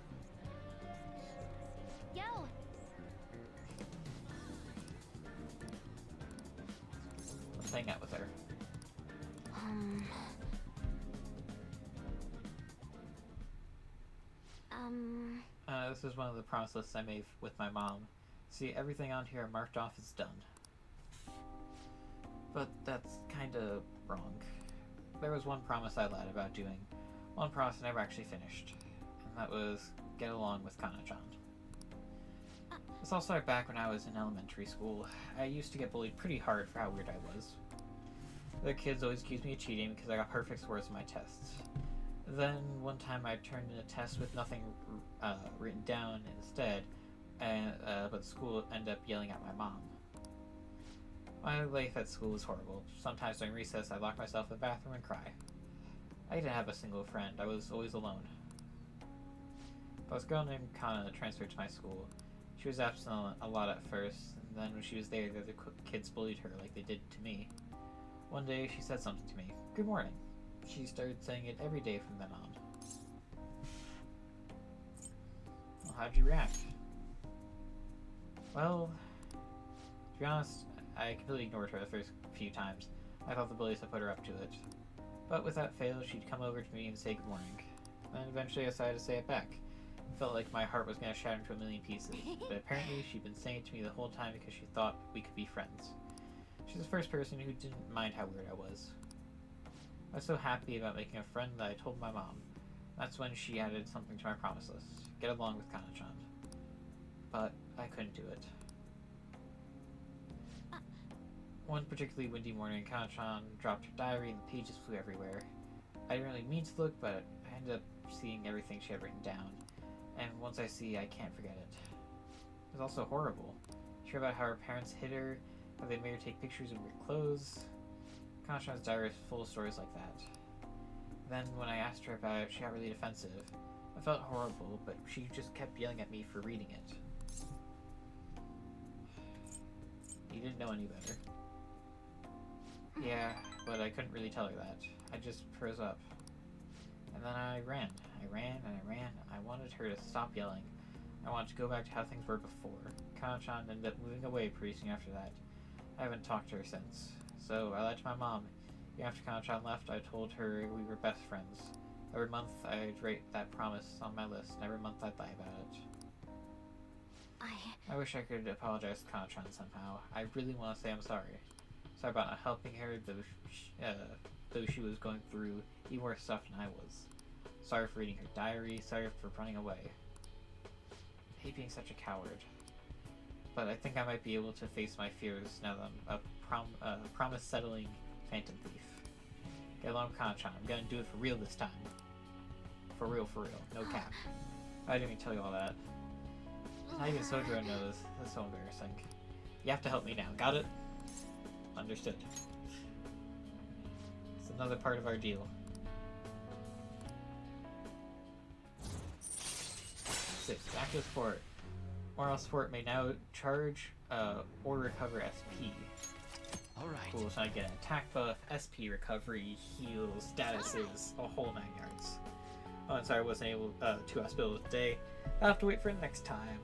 Yo. Let's hang out with her. Um. This is one of the promise lists I made with my mom. See, everything on here marked off as done. But that's kinda wrong. There was one promise I lied about doing. One promise I never actually finished. And that was get along with Kana-chan. This all started back when I was in elementary school. I used to get bullied pretty hard for how weird I was. The kids always accused me of cheating because I got perfect scores in my tests. Then one time I turned in a test with nothing written down instead, and but the school ended up yelling at my mom. My life at school was horrible. Sometimes during recess I'd lock myself in the bathroom and cry. I didn't have a single friend. I was always alone. But this girl named Kana transferred to my school. She was absent a lot at first, and then when she was there, the other kids bullied her like they did to me. One day she said something to me. Good morning. She started saying it every day from then on. Well, how'd you react? Well, to be honest, I completely ignored her the first few times. I thought the bullies had put her up to it. But without fail, she'd come over to me and say good morning. Then eventually I decided to say it back. It felt like my heart was going to shatter into a million pieces, but apparently she'd been saying it to me the whole time because she thought we could be friends. She's the first person who didn't mind how weird I was. I was so happy about making a friend that I told my mom. That's when she added something to my promise list. Get along with Kana-chan. But I couldn't do it. One particularly windy morning, Kana-chan dropped her diary and the pages flew everywhere. I didn't really mean to look, but I ended up seeing everything she had written down. And once I see, I can't forget it. It was also horrible. She wrote about how her parents hid her, how they made her take pictures in weird clothes. Kana-chan's diary is full of stories like that. Then, when I asked her about it, she got really defensive. I felt horrible, but she just kept yelling at me for reading it. You didn't know any better. Yeah, but I couldn't really tell her that. I just froze up. And then I ran. I ran and I ran. I wanted her to stop yelling. I wanted to go back to how things were before. Kana-chan ended up moving away pretty soon after that. I haven't talked to her since. So I lied to my mom. Even after Kana-chan left, I told her we were best friends. Every month I'd write that promise on my list, and every month I'd lie about it. I wish I could apologize to Kana-chan somehow. I really want to say I'm sorry. Sorry about not helping her, though she was going through even worse stuff than I was. Sorry for reading her diary, sorry for running away. I hate being such a coward. But I think I might be able to face my fears now that I'm a promise-settling phantom thief. Get along with Kana-chan. I'm gonna do it for real this time. For real, no cap. I didn't even tell you all that. Not even Sojiro knows. That's so embarrassing. You have to help me now, got it? Understood. It's another part of our deal. 6. Active support. Moral support may now charge or recover SP. Alright. Cool, so I get an attack buff, SP recovery, heals, statuses, a whole 9 yards. Oh, and sorry I wasn't able to hospital today. I'll have to wait for it next time.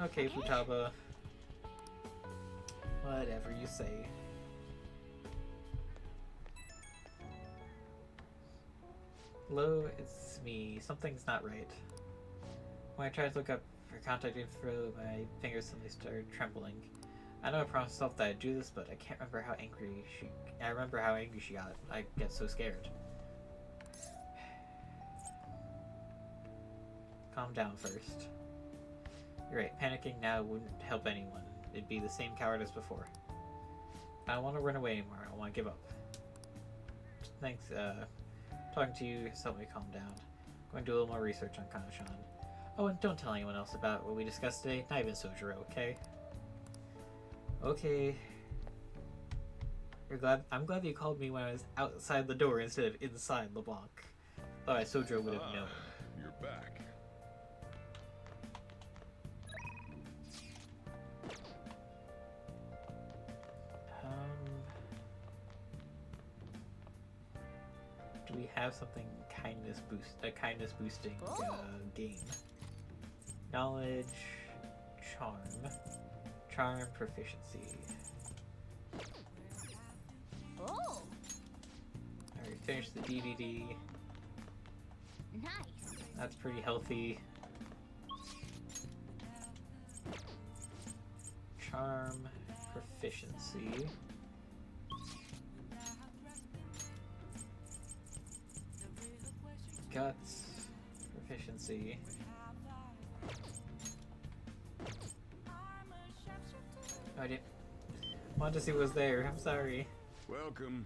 Okay, Futaba. Whatever you say. Hello, it's me. Something's not right. When I tried to look up her contact info, my fingers suddenly started trembling. I know I promised myself that I'd do this, but I can't remember how angry she... I remember how angry she got. I get so scared. Calm down first. You're right, panicking now wouldn't help anyone. It'd be the same coward as before. I don't want to run away anymore. I want to give up. Thanks, talking to you has helped me calm down. Going to do a little more research on Kana-chan. Oh, and don't tell anyone else about what we discussed today. Not even Sojiro, okay? Okay. I'm glad that you called me when I was outside the door instead of inside LeBlanc. Otherwise, Sojiro would have known. You're back. we have something a kindness boosting game. Knowledge, charm proficiency. Oh, Alright, finish the DVD. nice. That's pretty healthy. Charm proficiency. Guts proficiency. Oh, I didn't want to see what was there. I'm sorry. Welcome.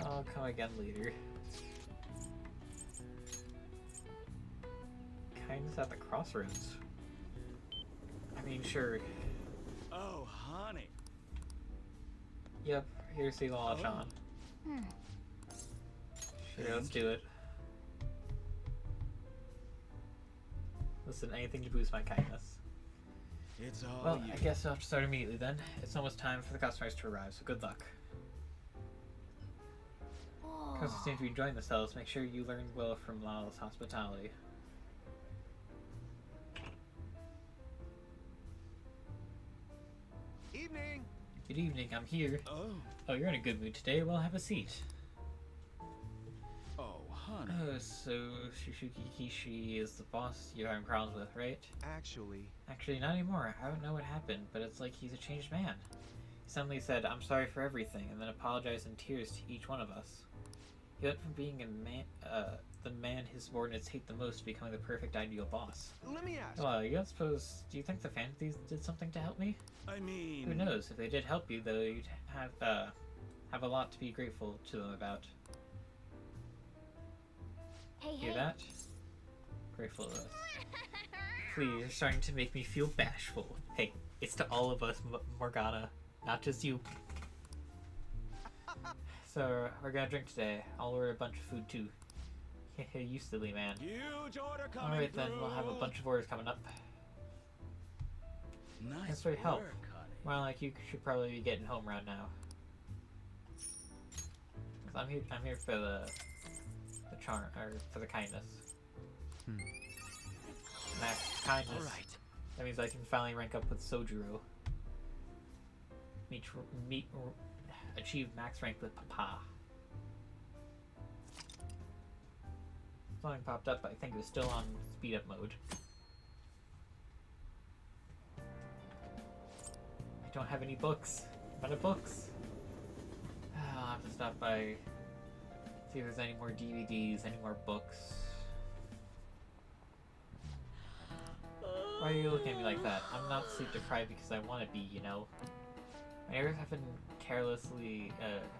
I'll come again later. Kindness at the crossroads. I mean, sure. Oh, honey. Yep, here's the law, John. Hmm. Sure, let's do it. Listen, anything to boost my kindness. It's all Well, you. I guess I'll have to start immediately then. It's almost time for the customers to arrive, so good luck. Customers seem to be enjoying themselves. Make sure you learn well from Lala's hospitality. Evening. Good evening, I'm here. Oh. Oh, you're in a good mood today? Well, have a seat. Oh, honey. Oh, so Shishuki Kishi is the boss you're having problems with, right? Actually, not anymore. I don't know what happened, but it's like he's a changed man. He suddenly said, "I'm sorry for everything," and then apologized in tears to each one of us. He went from being the man his subordinates hate the most to becoming the perfect ideal boss. Let me ask. Well, you don't suppose... Do you think the fantasies did something to help me? I mean... Who knows? If they did help you, though, you'd have a lot to be grateful to them about. Hey, Hear hey. that? Grateful to us. Please, you're starting to make me feel bashful. Hey, it's to all of us, Morgana, not just you. So, we're gonna drink today. I'll order a bunch of food too. You silly man. Huge order coming Alright then, we'll have a through. bunch of orders coming up. Nice Thanks for your help. work, honey. Well, like, you should probably be getting home around now. 'Cause I'm here for the charm, or for the kindness. Max kindness. All right. That means I can finally rank up with Sojiro. Achieve max rank with Papa. Something popped up, but I think it was still on speed up mode. I don't have any books. I'm out of books. I'll have to stop by, see if there's any more DVDs, any more books. Why are you looking at me like that? I'm not sleep deprived because I want to be, you know. My neighbors have been carelessly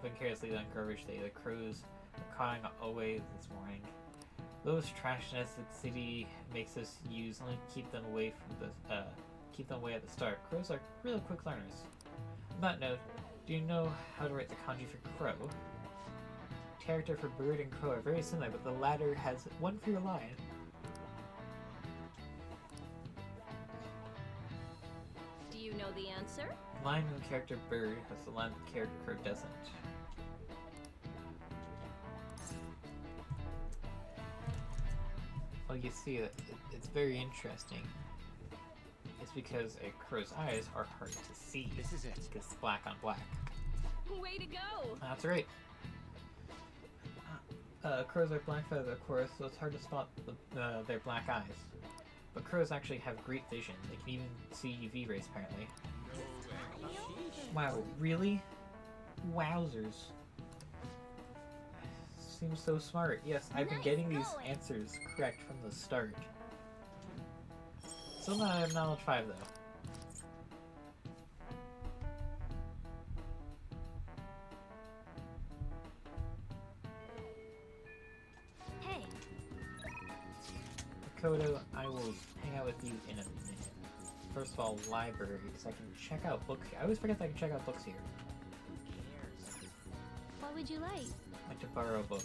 encouraged today. The crows are cawing away this morning. Those trashness that the city makes us use only keep them away at the start. Crows are really quick learners. On that note, do you know how to write the kanji for crow? Character for bird and crow are very similar, but the latter has one fewer line. Do you know the answer? Line in the character bird has the line the character crow doesn't. Well, you see, it's very interesting. It's because a crow's eyes are hard to see. This is it. Because it's black on black. Way to go! That's right. Crows are black-feathered, of course, so it's hard to spot their black eyes. But crows actually have great vision. They can even see UV rays, apparently. Wow, really? Wowzers. Seems so smart. Yes, I've been Nice getting these going. answers correct from the start. Still not at knowledge 5, though. Hey, Makoto, I will hang out with you in a minute. First of all, library, because I can check out books here. I always forget that I can check out books here. well, What would you like? I'd like to borrow a book.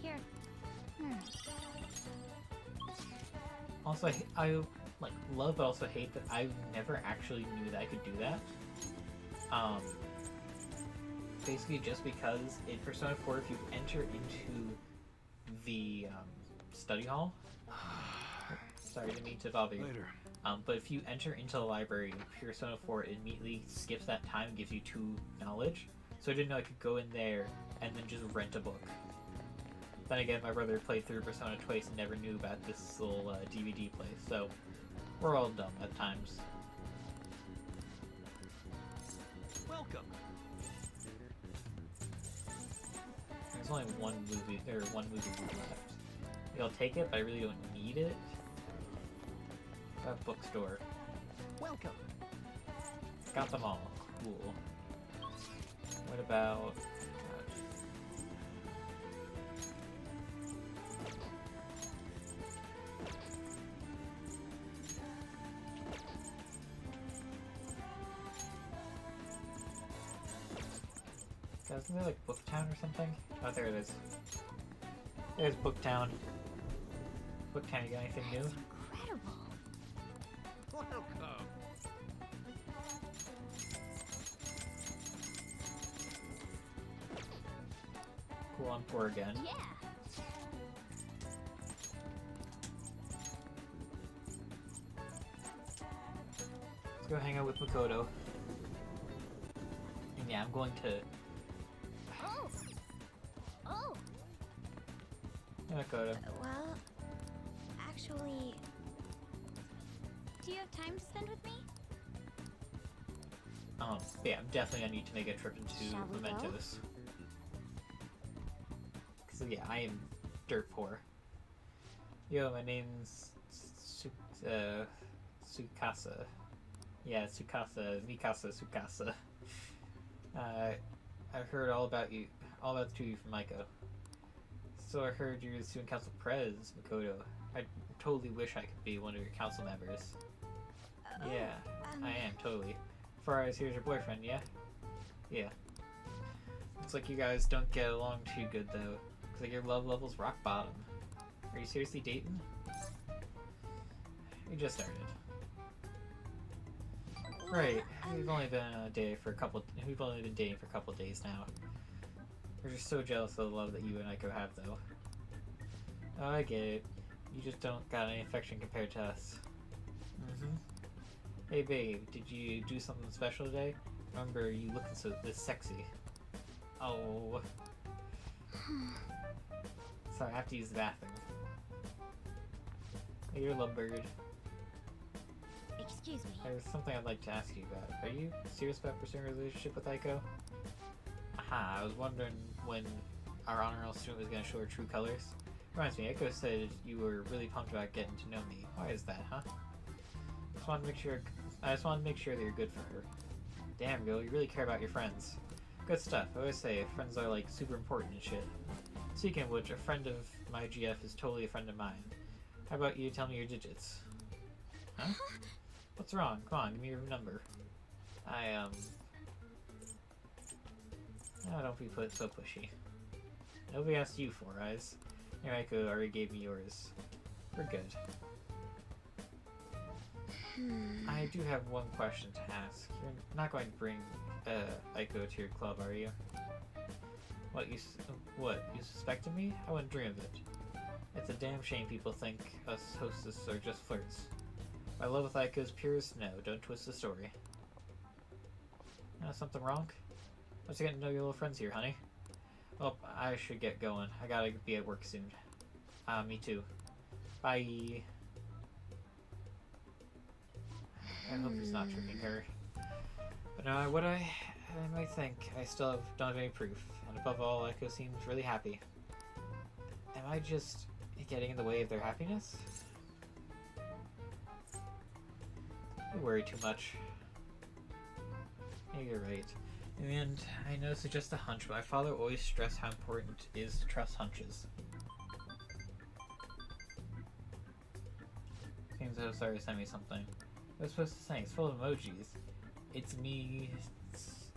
Here. Also, I like love, but also hate that I never actually knew that I could do that. Basically, just because in Persona 4, if you enter into the study hall, sorry, didn't mean to bother you. Later. But if you enter into the library in Persona 4, it immediately skips that time and gives you 2 knowledge. So I didn't know I could go in there and then just rent a book. Then again, my brother played through Persona twice and never knew about this little DVD place, so we're all dumb at times. Welcome. There's only one movie left. I'll take it, but I really don't need it. A bookstore. Welcome. Got them all. Cool. What about... isn't there like Booktown or something? Oh, there it is. There's Booktown. Booktown, you got anything new? Incredible. Welcome. Cool, I'm poor again. Yeah. Let's go hang out with Makoto. And yeah, I'm going to... Oh. Oh. Hey, Makoto. Well, actually, do you have time to spend with me? Yeah, I'm definitely gonna need to make a trip into Shall we go? Mementos. Cause yeah, I am dirt poor. Yo, my name's Tsukasa. Yeah, Tsukasa, Mikasa Tsukasa. I've heard all about you, all about the two of you from Maiko. So I heard you're the student council prez, Makoto. I totally wish I could be one of your council members. Yeah, I am, totally. Far as here's your boyfriend, yeah? Yeah. Looks like you guys don't get along too good, though. Looks like your love level's rock bottom. Are you seriously dating? We just started. Right. We've only been dating for a couple days now. We're just so jealous of the love that you and Aiko have, though. Oh, I get it. You just don't got any affection compared to us. Hey babe, did you do something special today? Remember, you looking this sexy. Oh. Sorry, I have to use the bathroom. Hey, you're a little bird. Excuse me. There's something I'd like to ask you about. Are you serious about pursuing a relationship with Aiko? Aha, I was wondering when our honor roll student was going to show her true colors. Reminds me, Aiko said you were really pumped about getting to know me. Why is that, huh? I just wanted to make sure that you're good for her. Damn, girl, you really care about your friends. Good stuff. I always say friends are like super important and shit. Speaking of which, a friend of my GF is totally a friend of mine. How about you tell me your digits? Huh? What's wrong? Come on, give me your number. Oh, don't be so pushy. Nobody asked you for, Eyes. Your Aiko already gave me yours. We're good. I do have one question to ask. You're not going to bring Aiko to your club, are you? What, you suspected me? I wouldn't dream of it. It's a damn shame people think us hostesses are just flirts. My love with Aiko is pure as snow. Don't twist the story. Something wrong? Let's get to know your little friends here, honey. Well, I should get going. I gotta be at work soon. Me too. Bye. I hope he's not tricking her. But no, what I might think, I still don't have any proof. And above all, Aiko seems really happy. Am I just getting in the way of their happiness? I worry too much. Yeah, you're right. And I know it's just a hunch, but my father always stressed how important it is to trust hunches. Seems so sorry to send me something. I was supposed to say it's full of emojis. It's me,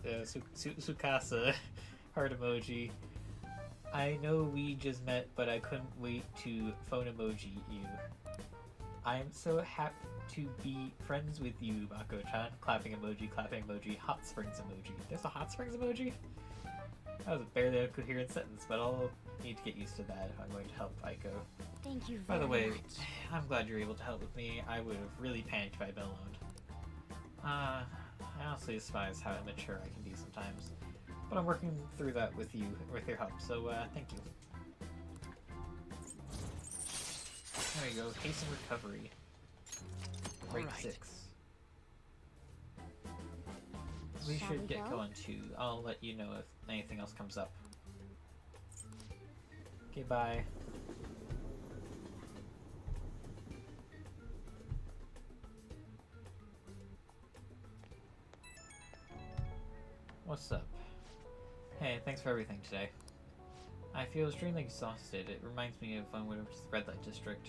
Sukasa, heart emoji. I know we just met, but I couldn't wait to phone emoji you. I am so happy to be friends with you, Mako-chan. Clapping emoji, hot springs emoji. There's a hot springs emoji? That was barely a coherent sentence, but I'll need to get used to that if I'm going to help Aiko. Thank you By very the way, much. I'm glad you're able to help with me. I would have really panicked if I'd been alone. I honestly despise how immature I can be sometimes. But I'm working through that with you, with your help, so thank you. There we go, hasten recovery. Rate Alright. 6. We Shall should we get go? going too. I'll let you know if anything else comes up. Okay, bye. What's up? Hey, thanks for everything today. I feel extremely exhausted. It reminds me of when we went to the red light district.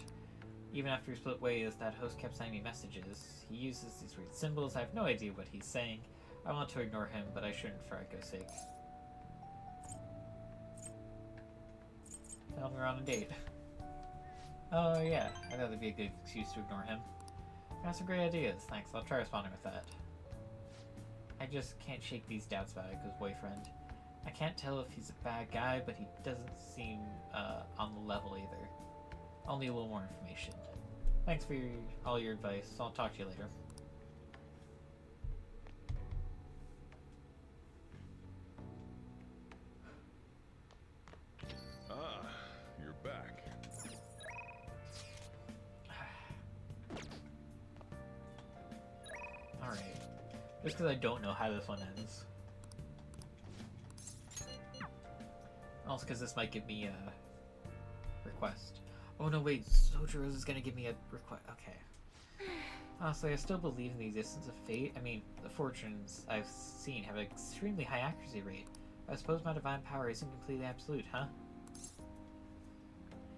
Even after we split ways, that host kept sending me messages. He uses these weird symbols. I have no idea what he's saying. I want to ignore him, but I shouldn't for Aiko's sake. Tell him we're on a date. Oh yeah, I thought that'd be a good excuse to ignore him. Got some great ideas, thanks. I'll try responding with that. I just can't shake these doubts about Aiko's boyfriend. I can't tell if he's a bad guy, but he doesn't seem on the level either. I'll need a little more information. Thanks for all your advice. I'll talk to you later. Ah, you're back. Alright. Just because I don't know how this one ends. Also because this might give me a request. Oh no, wait, Sojiro's is gonna give me a request. Okay. Honestly, I still believe in the existence of fate. I mean, the fortunes I've seen have an extremely high accuracy rate. I suppose my divine power isn't completely absolute, huh?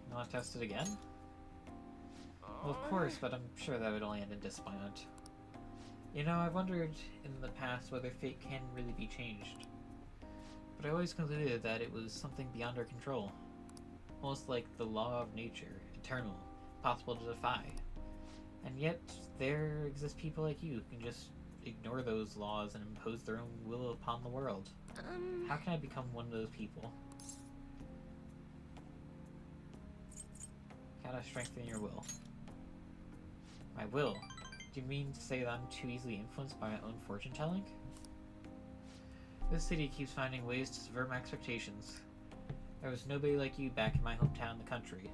You want to test it again? Well, of course, but I'm sure that would only end in disappointment. You know, I've wondered in the past whether fate can really be changed. But I always concluded that it was something beyond our control. Almost like the law of nature, eternal, impossible to defy. And yet, there exist people like you who can just ignore those laws and impose their own will upon the world. How can I become one of those people? Gotta strengthen your will. My will? Do you mean to say that I'm too easily influenced by my own fortune-telling? This city keeps finding ways to subvert my expectations. There was nobody like you back in my hometown, the country.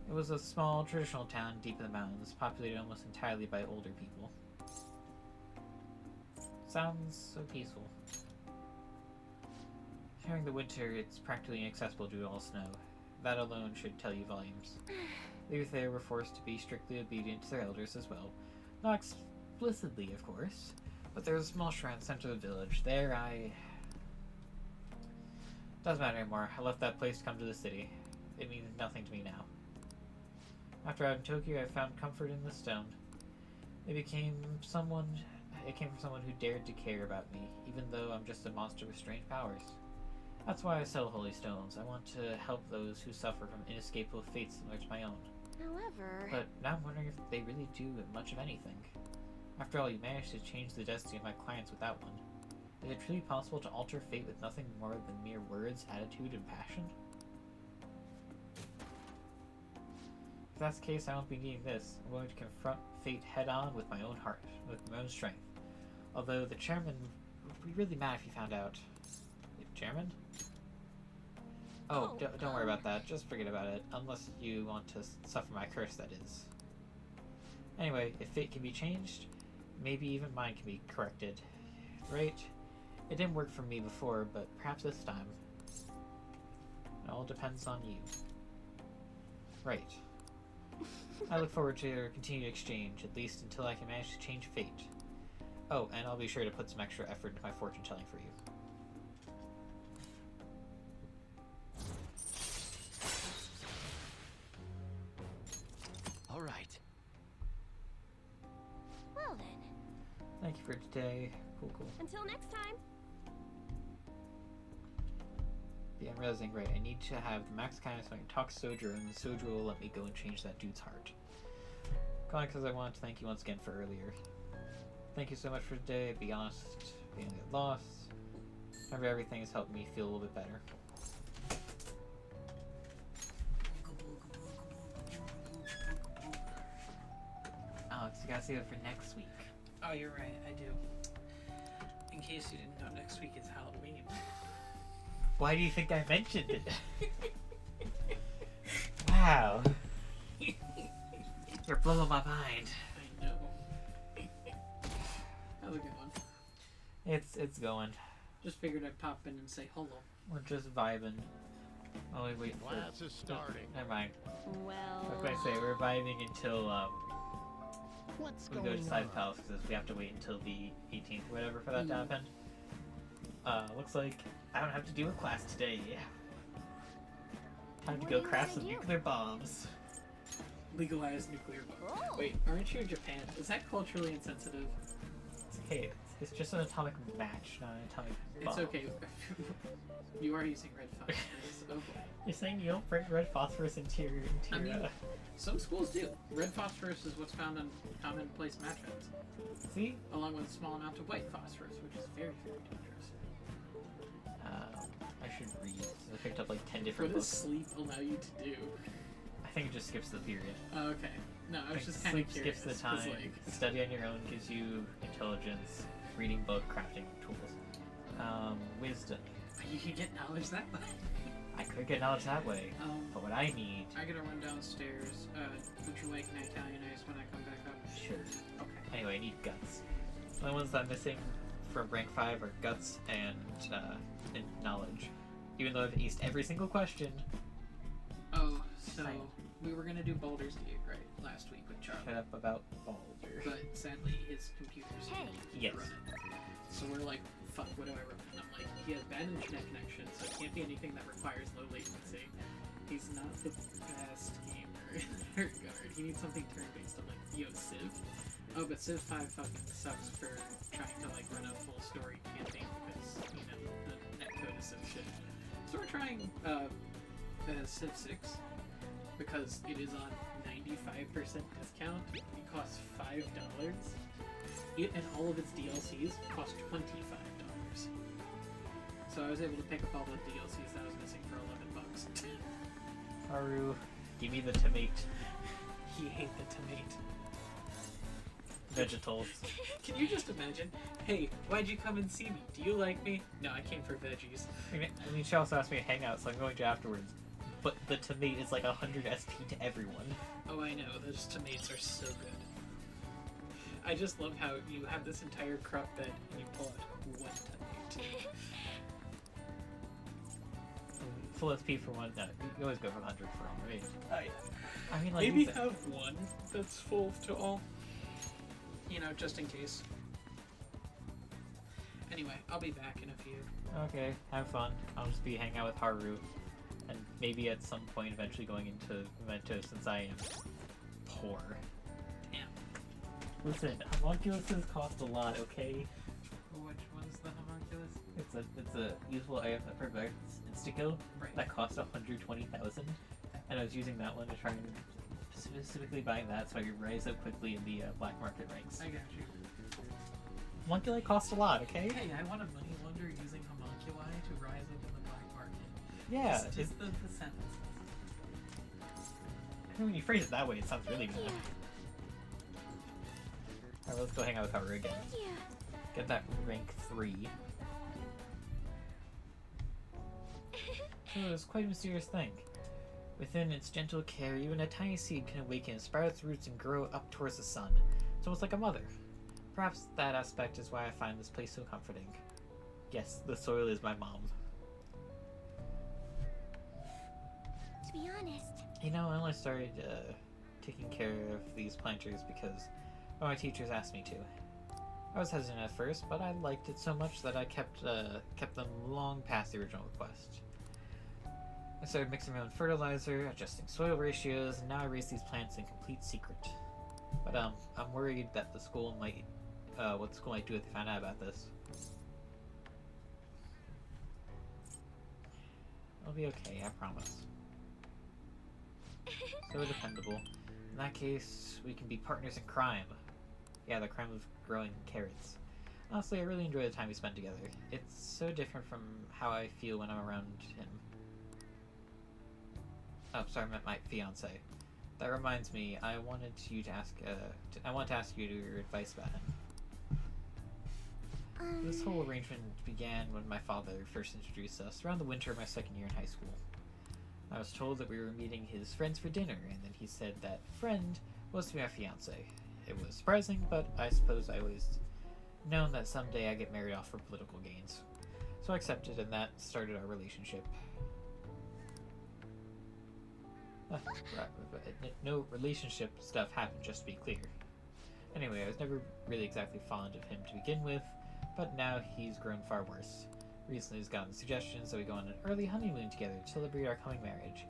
It was a small, traditional town deep in the mountains, populated almost entirely by older people. Sounds so peaceful. During the winter, it's practically inaccessible due to all snow. That alone should tell you volumes. The youth there were forced to be strictly obedient to their elders as well. Not explicitly, of course, but there was a small shrine in the center of the village. There Doesn't matter anymore. I left that place to come to the city. It means nothing to me now. After out in Tokyo, I found comfort in the stone. It came from someone who dared to care about me, even though I'm just a monster with strange powers. That's why I sell holy stones. I want to help those who suffer from inescapable fates similar to my own. However... But now I'm wondering if they really do much of anything. After all, you managed to change the destiny of my clients without one. Is it truly possible to alter fate with nothing more than mere words, attitude, and passion? If that's the case, I won't be needing this. I'm going to confront fate head-on with my own heart, with my own strength. Although the chairman would be really mad if he found out. Chairman? Oh, don't worry about that. Just forget about it. Unless you want to suffer my curse, that is. Anyway, if fate can be changed, maybe even mine can be corrected. Right? It didn't work for me before, but perhaps this time. It all depends on you. Right. I look forward to your continued exchange, at least until I can manage to change fate. Oh, and I'll be sure to put some extra effort into my fortune telling for you. All right. for today. Cool. Until next time. Yeah, I'm realizing, right, I need to have the max kind so I can talk to Soju, and the Soju will let me go and change that dude's heart. Calling because I want to thank you once again for earlier. Thank you so much for today. Be honest, being lost. However, everything has helped me feel a little bit better. Alex, you gotta save it for next week. Oh, you're right, I do. In case you didn't know, next week is Halloween. Why do you think I mentioned it? Wow. You're blowing my mind. I know. How's it going? It's going. Just figured I'd pop in and say hello. We're just vibing. Oh, wait. Class is starting. Never mind. Well. What can I say? We're vibing until What's we going go to Side on? Palace because we have to wait until the 18th or whatever for that to happen. Looks like I don't have to deal with class today. Yeah. Time to What go do you craft gotta some do? nuclear bombs. Legalize nuclear bombs. Cool. Wait, aren't you in Japan? Is that culturally insensitive? It's okay. It's just an atomic match, not an atomic bomb. It's okay. You are using red phosphorus. Oh boy. You're saying you don't bring red phosphorus into your I mean, some schools do. Red phosphorus is what's found on commonplace match heads, see? along with a small amount of white phosphorus, which is very, very dangerous. I should read. I picked up like 10 What different does books. sleep allow you to do? I think it just skips the period. Oh, okay. No, I was Like, just kind of sleep curious. skips the 'cause, time. like, Study on your own gives you intelligence. Reading book, crafting tools. Wisdom. you can get knowledge that way. I could get knowledge that way, but what I need, I gotta run downstairs. Would you like an Italian ice when I come back up? sure. Okay. Anyway, I need guts. The only ones that I'm missing from rank 5 are guts and knowledge. Even though I've aced every single question. Oh, so Fine. we were gonna do Baldur's Gate right last week with Charlie, Shut up about Baldur. but sadly his computer's Hey. Yes. run it. So we're like, fuck, what do I run? And I'm like, he has bad internet connection, so it can't be anything that requires low latency. He's not the best gamer in that regard. He needs something turn-based. I'm like, yo, Civ? Oh, but Civ 5 fucking sucks for trying to like run a full story campaign because, you know, the netcode is so shit. So we're trying Civ 6 because it is on 95% discount. It costs $5. It and all of its DLCs cost $25. So I was able to pick up all the DLCs that I was missing for $11. Haru, give me the tomato. He hates the tomato. Vegetables. Can you just imagine? Hey, why'd you come and see me? Do you like me? No, I came for veggies. I mean, she also asked me to hang out, so I'm going to afterwards. But the tomato is like 100 SP to everyone. Oh, I know. Those tomatoes are so good. I just love how you have this entire crop bed and you pull out one tomato. Full SP for one. No, you always go for 100 for all, right? Oh, yeah. I mean, like, Maybe these- have one that's full to all. You know, just in case. Anyway, I'll be back in a few. Okay, have fun. I'll just be hanging out with Haru. And maybe at some point eventually going into Memento since I am poor. Damn. Listen, homunculuses cost a lot, okay? Which one's the homunculus? It's a useful item that prevents insta-kill Right. that cost 120,000. And I was using that one to try and specifically buying that so I could rise up quickly in the black market ranks. I got you. Homunculi cost a lot, okay? Hey, I want a money launderer using homunculi to rise up in the black market. Yeah, It's just the sentence. I mean, when you phrase it that way, it sounds really good. Alright, let's go hang out with Haru again. Thank you. Get that rank 3. So it's quite a mysterious thing. Within its gentle care, even a tiny seed can awaken, sprout its roots, and grow up towards the sun. It's almost like a mother. Perhaps that aspect is why I find this place so comforting. Yes, the soil is my mom. To be honest, You know, I only started taking care of these planters because one of my teachers asked me to. I was hesitant at first, but I liked it so much that I kept them long past the original request. I started mixing my own fertilizer, adjusting soil ratios, and now I raise these plants in complete secret. But I'm worried that the school might what the school might do if they found out about this. It'll be okay, I promise. So dependable. In that case, we can be partners in crime. Yeah, the crime of growing carrots. Honestly, I really enjoy the time we spend together. It's so different from how I feel when I'm around him. Oh, sorry, I meant my fiance. That reminds me, I wanted you to ask. I want to ask you your advice about him. This whole arrangement began when my father first introduced us, around the winter of my second year in high school. I was told that we were meeting his friends for dinner, and then he said that friend was to be my fiance. It was surprising, but I suppose I always known that someday I'd get married off for political gains. So I accepted, and that started our relationship. No relationship stuff happened, just to be clear. Anyway, I was never really exactly fond of him to begin with, but now he's grown far worse. Recently he's gotten suggestions that we go on an early honeymoon together to celebrate our coming marriage.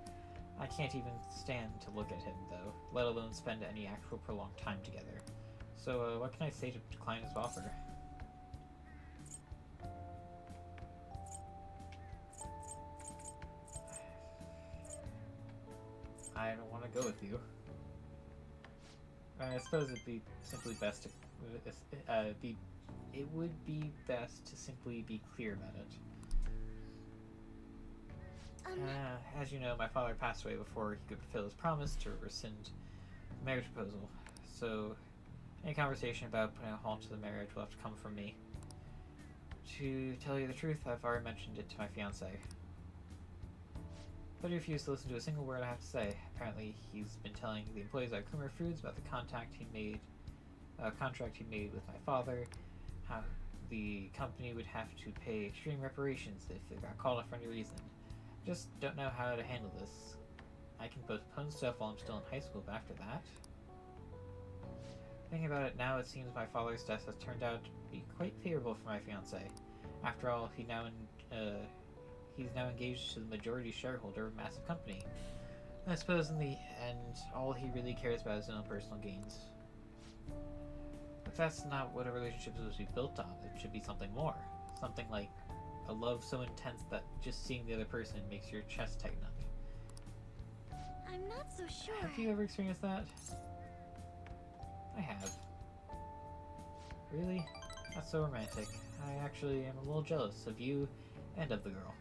I can't even stand to look at him, though, let alone spend any actual prolonged time together. So, what can I say to decline his offer? I don't want to go with you. I suppose it'd be simply best to it would be best to simply be clear about it. As you know, my father passed away before he could fulfill his promise to rescind the marriage proposal. So, any conversation about putting a halt to the marriage will have to come from me. To tell you the truth, I've already mentioned it to my fiance. But he refused to listen to a single word I have to say. Apparently, he's been telling the employees at Coomer Foods about the contract he made with my father, how the company would have to pay extreme reparations if they got called up for any reason. Just don't know how to handle this. I can postpone stuff while I'm still in high school, but after that? Thinking about it now, it seems my father's death has turned out to be quite favorable for my fiance. After all, he's now engaged to the majority shareholder of a massive company. I suppose in the end, all he really cares about is his own personal gains. But that's not what a relationship is supposed to be built on. It should be something more. Something like a love so intense that just seeing the other person makes your chest tighten up. I'm not so sure. Have you ever experienced that? I have. Really? That's so romantic. I actually am a little jealous of you and of the girl.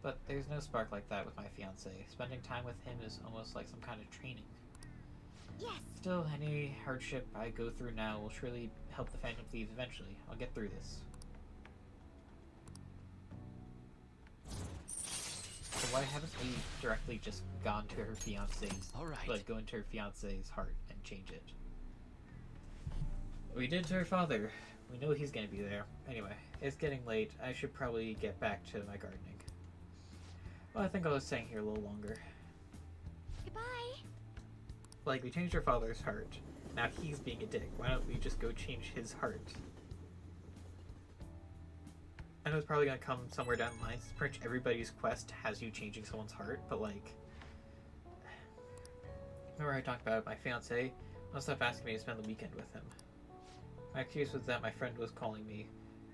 But there's no spark like that with my fiance. Spending time with him is almost like some kind of training. Yes. Still, any hardship I go through now will surely help the Phantom Thieves eventually. I'll get through this. So why haven't we directly just gone to her fiance's, like go into her fiance's heart and change it? We did to her father. We know he's gonna be there. Anyway, it's getting late. I should probably get back to my gardening. Well, I think I'll just stay here a little longer. Goodbye. Like, we changed her father's heart. Now he's being a dick. Why don't we just go change his heart? I know it's probably gonna come somewhere down the line. Pretty much everybody's quest has you changing someone's heart, but like... Remember I talked about my fiancé? I'll stop asking me to spend the weekend with him. My excuse was that my friend was calling me,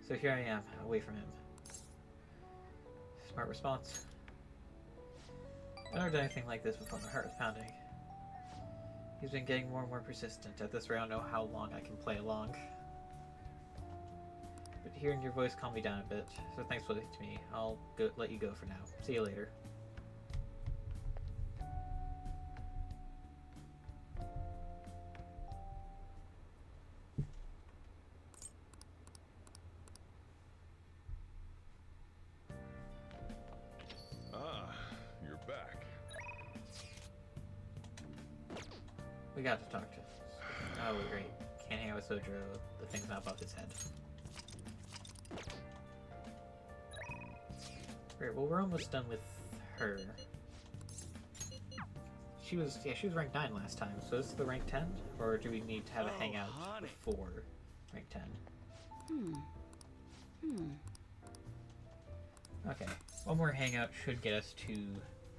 so here I am, away from him. Smart response. I've never done anything like this before. My heart was pounding. He's been getting more and more persistent. At this rate, I don't know how long I can play along. But hearing your voice calmed me down a bit, so thanks for listening to me. I'll let you go for now. See you later. You're back. We got to talk to. Oh, great. Can't hang out with Sojiro. The thing's not above his head. Great, well, we're almost done with her. She was ranked 9 last time, so is this the rank 10? Or do we need to have a hangout before rank 10? Okay, one more hangout should get us to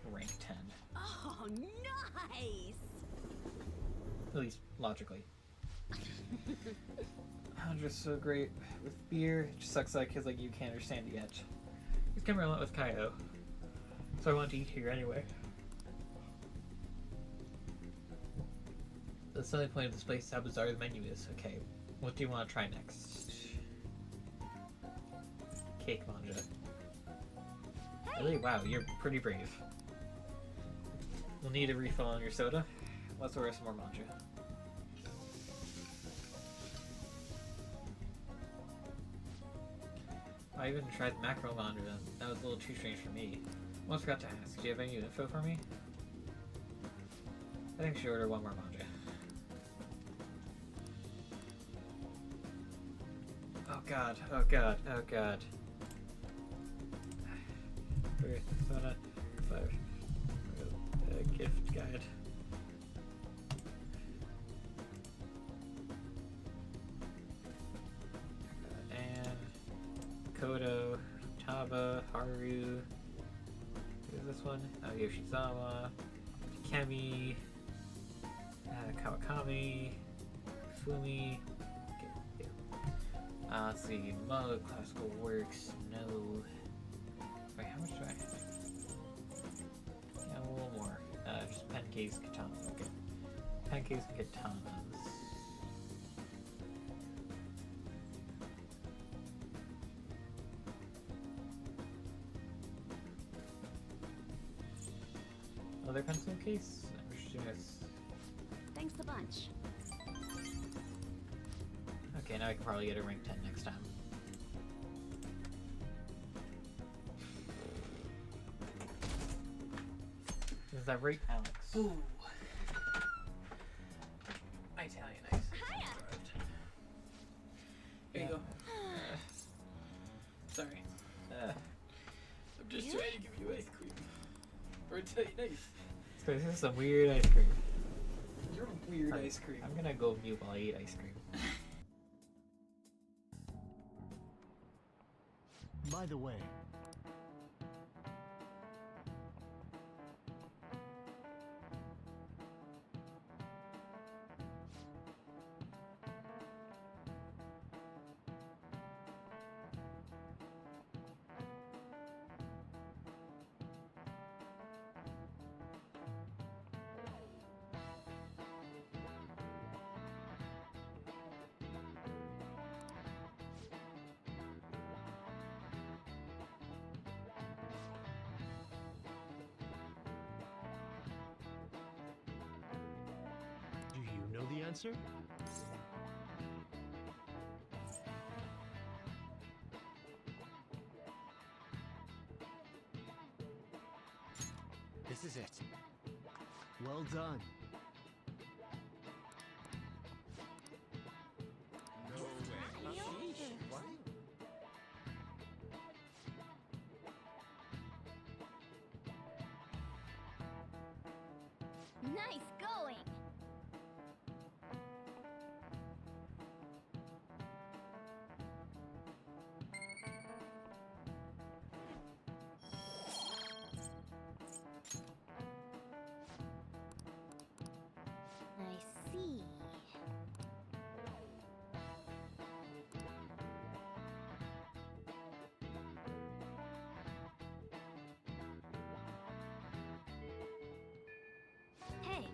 rank 10. Oh, nice! At least, logically. Mandra's so great with beer. It just sucks like, cause like you can't understand it yet. He's coming a lot with Kaio, so I want to eat here anyway. The selling point of this place is how bizarre the menu is. Okay, what do you want to try next? Cake Manja. Really? Wow, you're pretty brave. We'll need a refill on your soda. Let's order some more Manja. I even tried the mackerel Manja. That was a little too strange for me. Almost forgot to ask, do you have any info for me? I think I should order one more Manja. Oh god, oh god, oh god. Okay, soda, 5. Gift guide. And Kodo, Taba, Haru. Who's this one? Yoshizawa, Kemi, Kawakami, Fumi. Let's see, Mug, Classical Works, no. Wait, how much do I have? Yeah, a little more. Just pancakes, katanas. Okay. Pancakes and katanas. Other pencil case? I'm just... Thanks a bunch. Okay, now I can probably get a rank 10 next time. Is that right, Alex? Ooh. Italian ice. Here you go. Sorry. I'm just trying to give you ice cream. Or Italian ice. This is some weird ice cream. You're a weird ice cream. I'm gonna go mute while I eat ice cream. By the way, do you know the answer? This is it. Well done. Nice going. I see. Hey,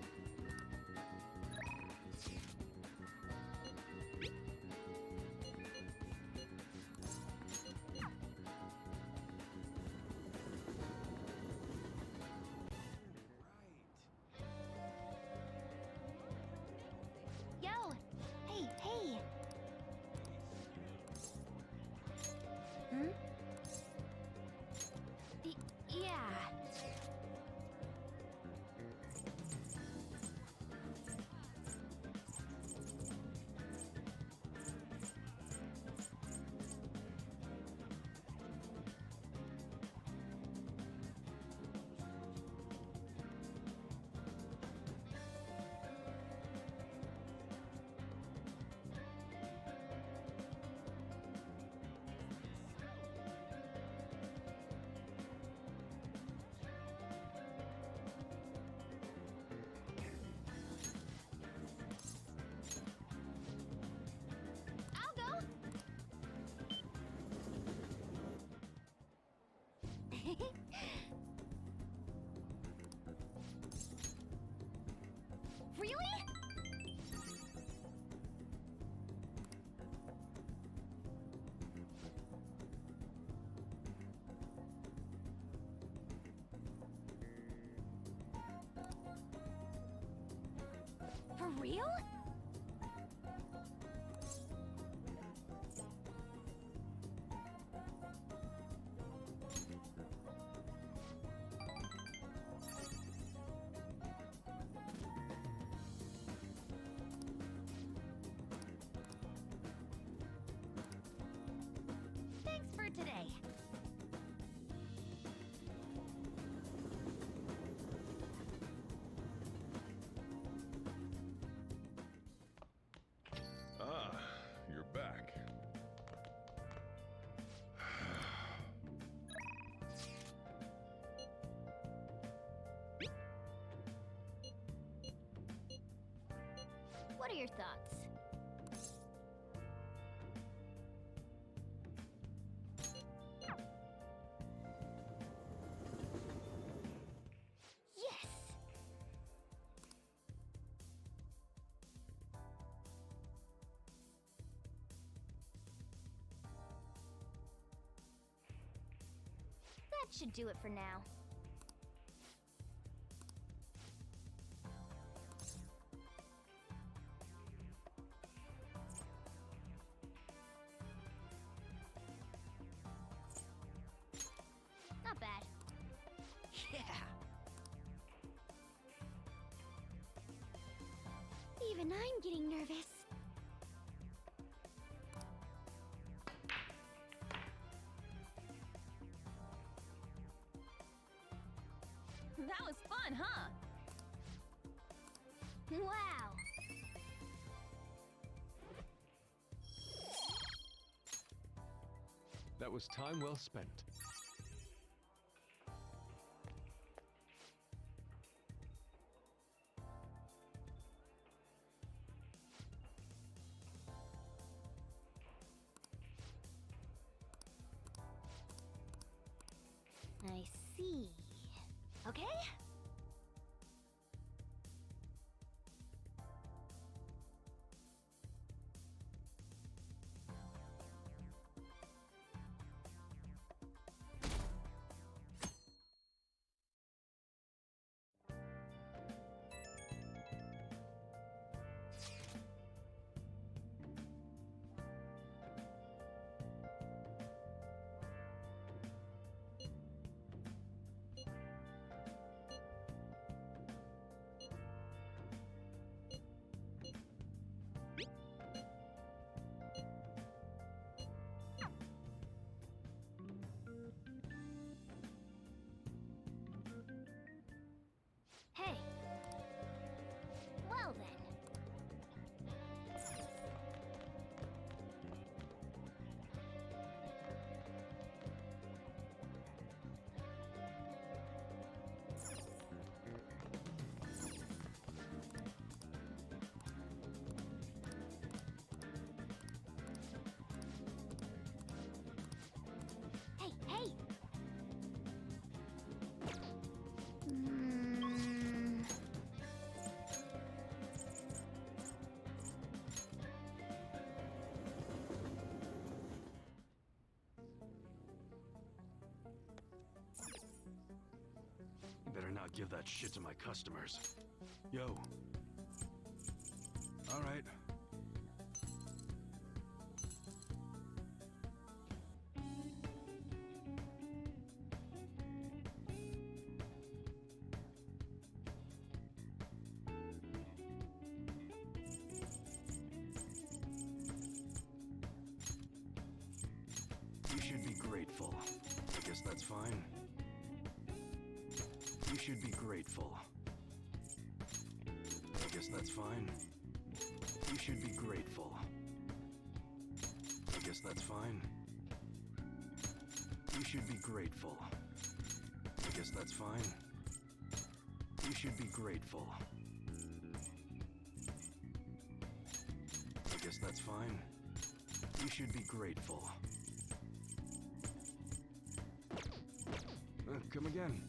Really? For real? Thanks for today. Ah, you're back. What are your thoughts? Yes! That should do it for now. Not bad. Yeah. Even I'm getting nervous. That was fun, huh? Wow. That was time well spent. I see. Okay? Hey. Well then. Hey, hey! Mm. Better not give that shit to my customers. Yo. All right. You should be grateful. I guess that's fine. You should be grateful. I guess that's fine. You should be grateful. I guess that's fine. You should be grateful. I guess that's fine. You should be grateful. I guess that's fine. You should be grateful. Come again.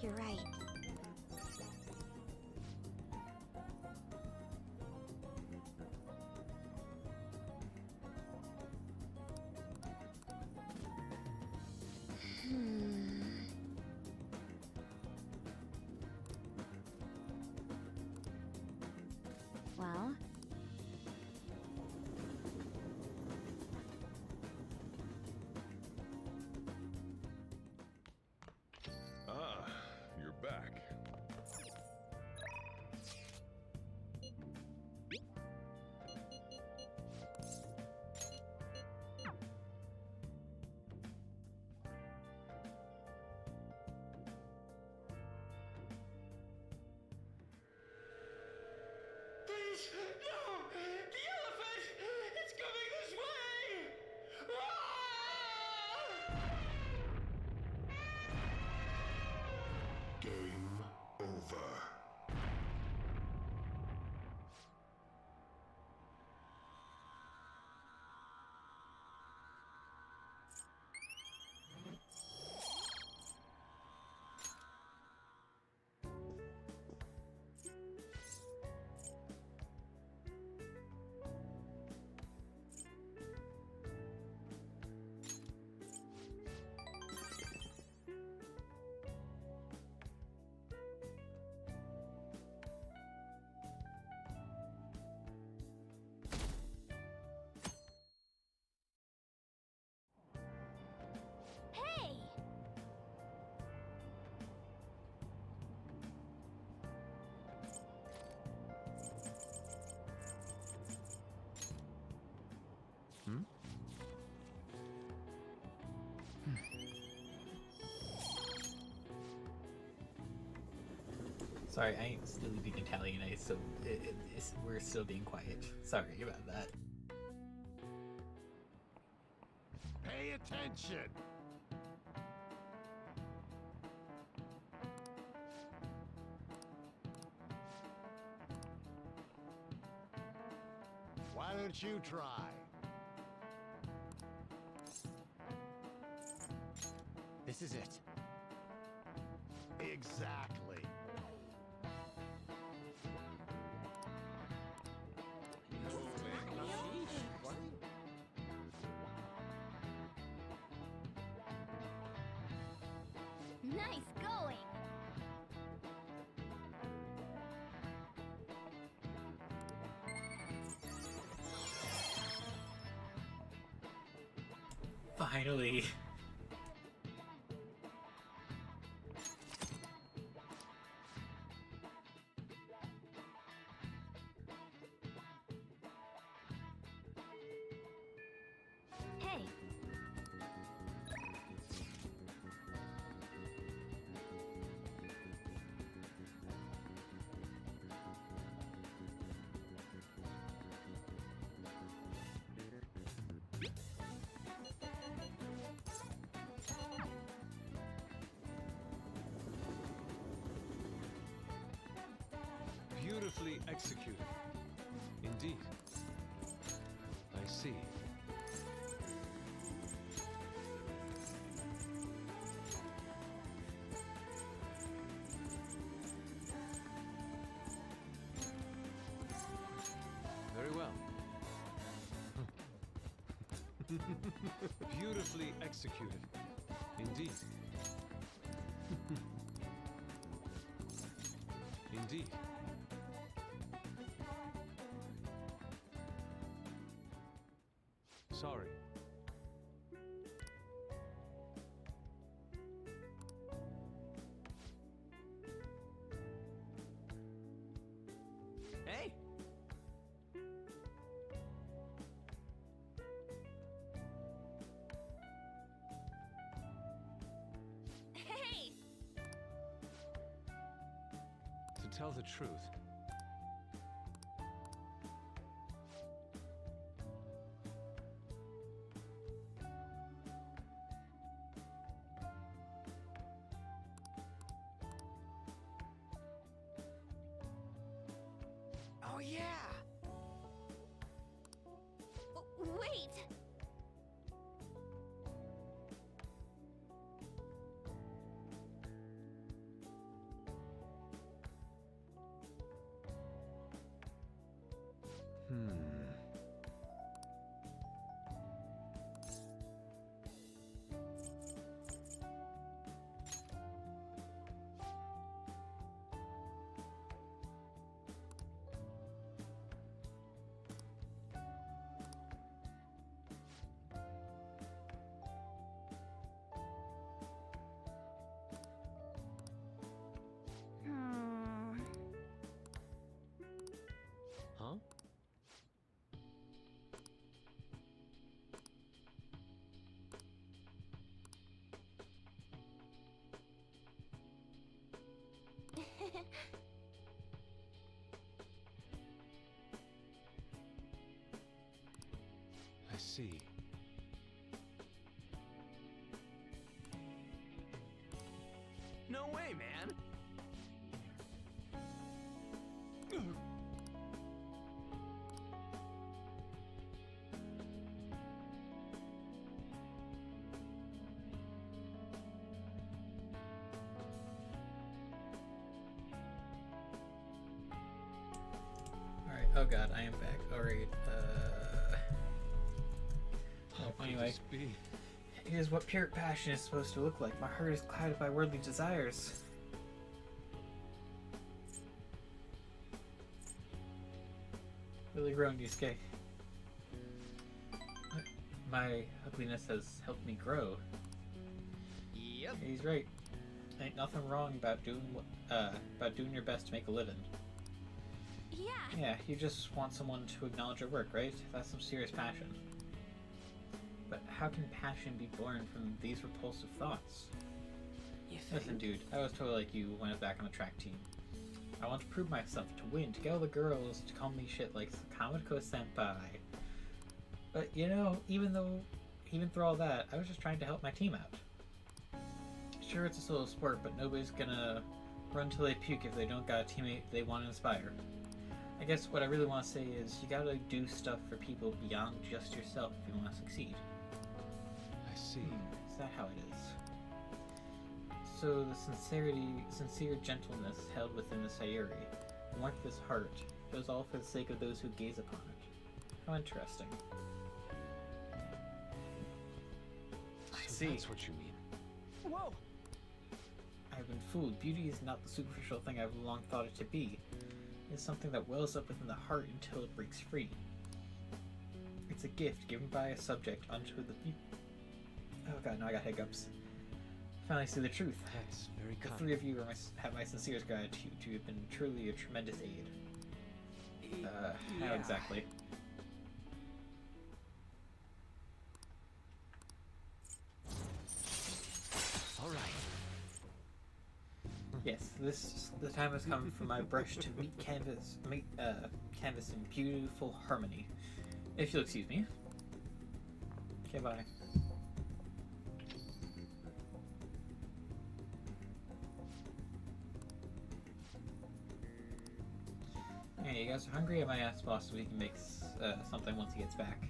You're right. Well, Ah, you're back. Please, no! The elephant! It's coming this way! Ah! Game over. hey! Sorry, I ain't still being Italianized, so we're still being quiet. Sorry about that. Pay attention! Why don't you try? This is it. Exactly. Nice going! Finally. Hey! Beautifully executed. Indeed. I see. Very well. Beautifully executed. Indeed. Indeed. Sorry. Hey! Hey! To tell the truth, Oh yeah! Wait! see. No way, man. Alright, oh god, I am back. Alright, How could anyway. this be? Here's what pure passion is supposed to look like. My heart is clouded by worldly desires. Really grown, Yusuke. My ugliness has helped me grow. Yep. He's right. Ain't nothing wrong about doing your best to make a living. Yeah. Yeah, you just want someone to acknowledge your work, right? That's some serious passion. But how can passion be born from these repulsive thoughts? You Listen, dude, I was totally like you when I was back on the track team. I want to prove myself, to win, to get all the girls to call me shit like Kamatoko-senpai. But, you know, even through all that, I was just trying to help my team out. Sure, it's a solo sport, but nobody's gonna run till they puke if they don't got a teammate they want to inspire. I guess what I really want to say is you gotta do stuff for people beyond just yourself if you want to succeed. I see. Is that how it is? So the sincere gentleness held within the Sayuri, the warmth of his heart, it was all for the sake of those who gaze upon it. How interesting. I So see. that's what you mean. Whoa. I've been fooled. Beauty is not the superficial thing I've long thought it to be. It's something that wells up within the heart until it breaks free. It's a gift given by a subject unto the Oh god, now I got hiccups. Finally see the truth. That's very The kind. three of you have my sincerest gratitude. You have been truly a tremendous aid. How Yeah. exactly? All right. Yes, the time has come for my brush to meet canvas in beautiful harmony. If you'll excuse me. Okay, bye. Hey, you guys are hungry? I might ask boss so we can make something once he gets back.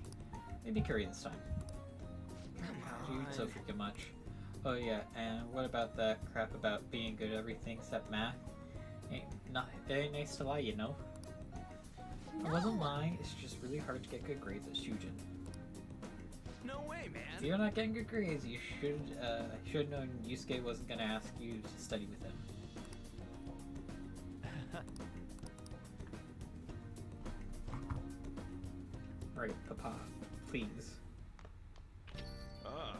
Maybe curry this time. You eat so freaking much. Oh yeah, and what about that crap about being good at everything except math? It ain't nice to lie, you know. I wasn't lying, it's just really hard to get good grades at Shujin. No way, If man. you're not getting good grades, you should have known Yusuke wasn't gonna ask you to study with him. Right, Papa, please. Ah,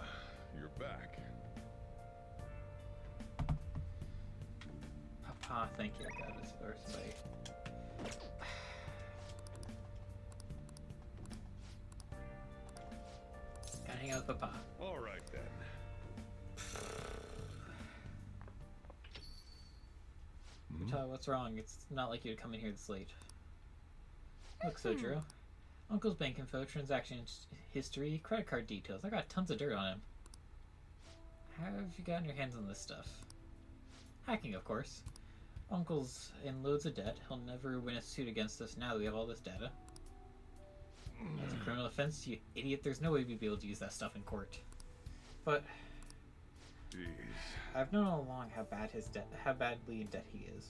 you're back. Papa, thank you. God, this or somebody. Gotta hang out with Papa. All right then. Tell what's wrong. It's not like you to come in here this late. Look, Sojiro. Uncle's bank info, transaction history, credit card details. I got tons of dirt on him. How have you gotten your hands on this stuff? Hacking, of course. Uncle's in loads of debt. He'll never win a suit against us now that we have all this data. That's a criminal offense, you idiot. There's no way we'd be able to use that stuff in court. But Jeez. I've known all along how badly in debt he is.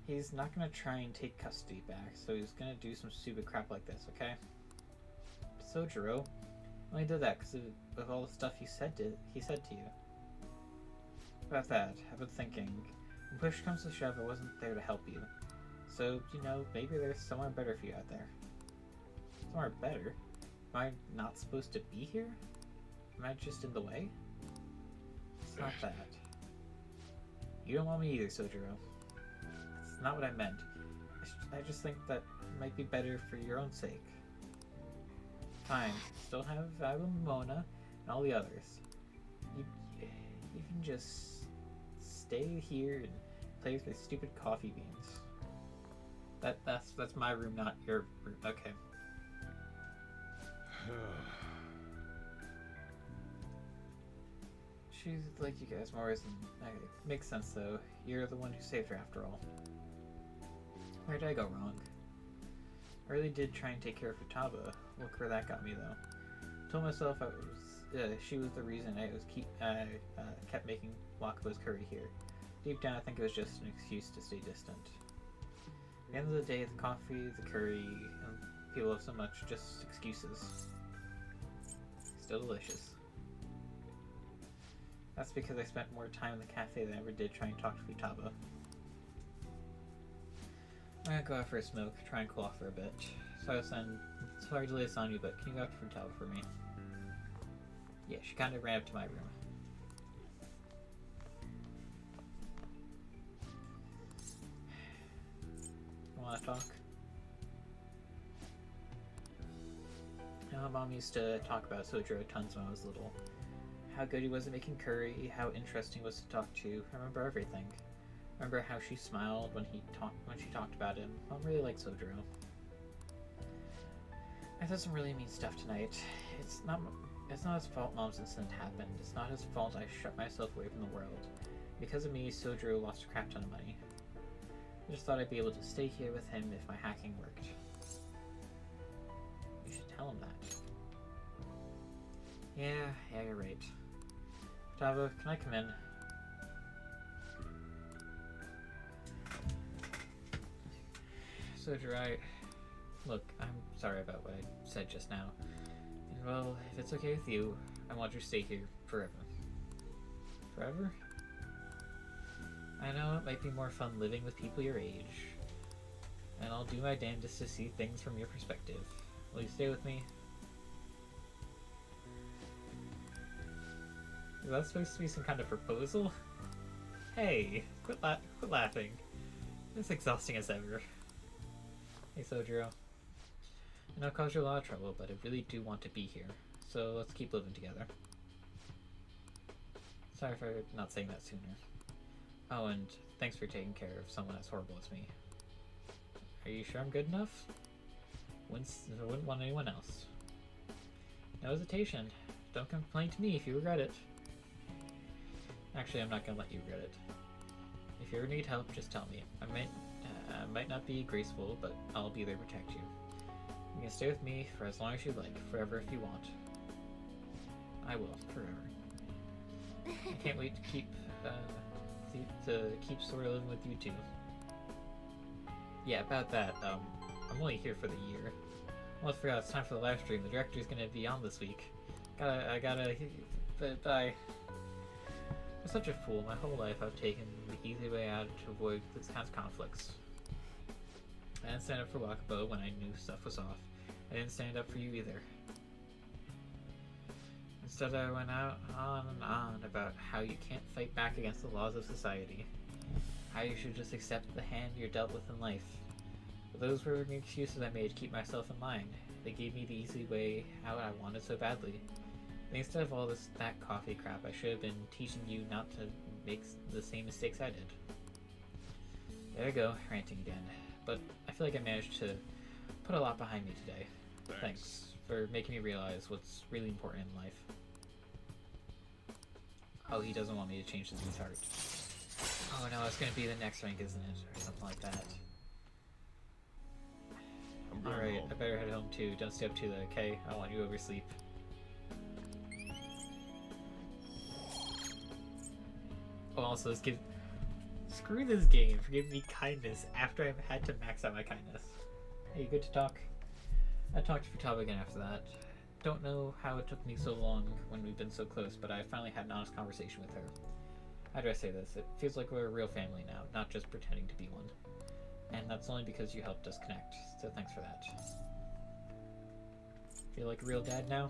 He's not gonna try and take custody back, so he's gonna do some stupid crap like this, okay? Sojiro only did that because of all the stuff he said to you. About that, I've been thinking. When push comes to shove, I wasn't there to help you. So, you know, maybe there's somewhere better for you out there. Somewhere better? Am I not supposed to be here? Am I just in the way? It's not that. You don't want me either, Sojiro. It's not what I meant. I just think that it might be better for your own sake. Fine. Still have Mona and all the others. You can just stay here and play with your stupid coffee beans. That's my room, not your room. Okay. She's like you guys more than makes sense though. You're the one who saved her after all. Where did I go wrong? I really did try and take care of Futaba. Look where that got me though. Told myself she was the reason I kept making Wakaba's curry here. Deep down, I think it was just an excuse to stay distant. At the end of the day, the coffee, the curry, and people love so much, just excuses. Still delicious. That's because I spent more time in the cafe than I ever did trying to talk to Futaba. I'm gonna go out for a smoke, try and cool off for a bit. Sorry to lay this on you, but can you go out to Futaba for me? Yeah, she kind of ran up to my room. Want to talk? Mom used to talk about Sojiro tons when I was little. How good he was at making curry, how interesting he was to talk to. I remember everything. I remember how she smiled when she talked about him. Mom really liked Sojiro. I said some really mean stuff tonight. It's not his fault Mom's incident happened. It's not his fault I shut myself away from the world. Because of me, Sojiro lost a crap ton of money. I just thought I'd be able to stay here with him if my hacking worked. You should tell him that. Yeah, you're right. Futaba, can I come in? Sojiro, look, I'm sorry about what I said just now. And well, if it's okay with you, I want you to stay here forever. Forever? I know it might be more fun living with people your age. And I'll do my damnedest to see things from your perspective. Will you stay with me? Is that supposed to be some kind of proposal? Hey, quit laughing. It's exhausting as ever. Hey, Sojiro. I know it caused you a lot of trouble, but I really do want to be here. So let's keep living together. Sorry for not saying that sooner. Oh, and thanks for taking care of someone as horrible as me. Are you sure I'm good enough? I wouldn't want anyone else. No hesitation. Don't complain to me if you regret it. Actually, I'm not gonna let you regret it. If you ever need help, just tell me. I might not be graceful, but I'll be there to protect you. You can stay with me for as long as you like, forever if you want. I will, forever. I can't wait to keep sort of living with you too. Yeah, about that, I'm only here for the year. Almost forgot it's time for the live stream. The director's gonna be on this week. But I'm such a fool. My whole life I've taken the easy way out to avoid this kind of conflicts. I didn't stand up for Wakabo when I knew stuff was off. I didn't stand up for you either. Instead, I went out on and on about how you can't fight back against the laws of society. How you should just accept the hand you're dealt with in life. But those were the excuses I made to keep myself in line. They gave me the easy way out I wanted so badly. And instead of all that coffee crap, I should have been teaching you not to make the same mistakes I did. There I go, ranting again. But I feel like I managed to put a lot behind me today. Thanks for making me realize what's really important in life. Oh, he doesn't want me to change the dude's heart. Oh no, it's gonna be the next rank, isn't it? Or something like that. Alright, I better head home too. Don't stay up too late, okay? I don't want you to oversleep. Oh, also, this game... Screw this game for giving me kindness after I've had to max out my kindness. Hey, good to talk. I talked to Futaba again after that. Don't know how it took me so long when we've been so close, but I finally had an honest conversation with her. How do I say this? It feels like we're a real family now, not just pretending to be one. And that's only because you helped us connect, so thanks for that. Feel like a real dad now?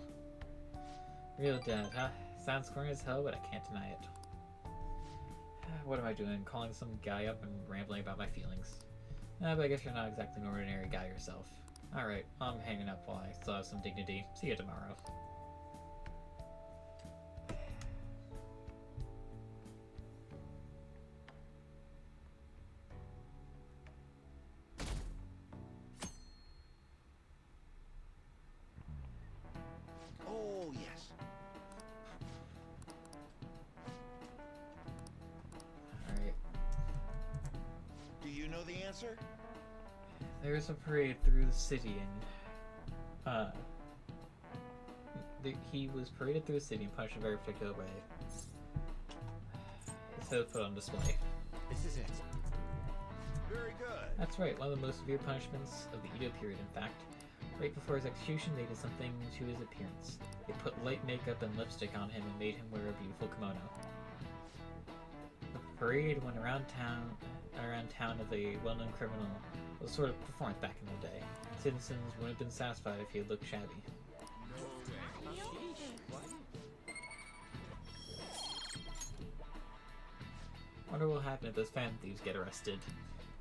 Real dad, huh? Sounds corny as hell, but I can't deny it. What am I doing? Calling some guy up and rambling about my feelings. But I guess you're not exactly an ordinary guy yourself. Alright, I'm hanging up while I still have some dignity. See you tomorrow. know the answer? There's a parade through the city, and he was paraded through the city and punished in a very particular way. His head was put on display. This is it. Very good. That's right, one of the most severe punishments of the Edo period, in fact. Right before his execution, they did something to his appearance. They put light makeup and lipstick on him and made him wear a beautiful kimono. The parade went around town of a well-known criminal was sort of performance back in the day. Citizens wouldn't have been satisfied if he had looked shabby. Wonder what will happen if those fan thieves get arrested.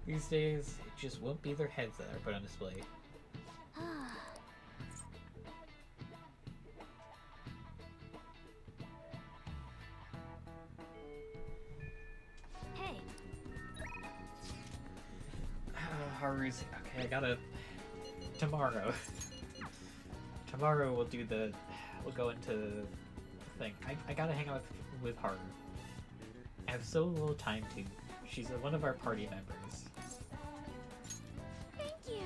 These days, it just won't be their heads that are put on display. Hey, Haru's okay. I gotta tomorrow. Tomorrow we'll do the. We'll go into the thing. I gotta hang out with Haru. I have so little time to. She's one of our party members. thank you.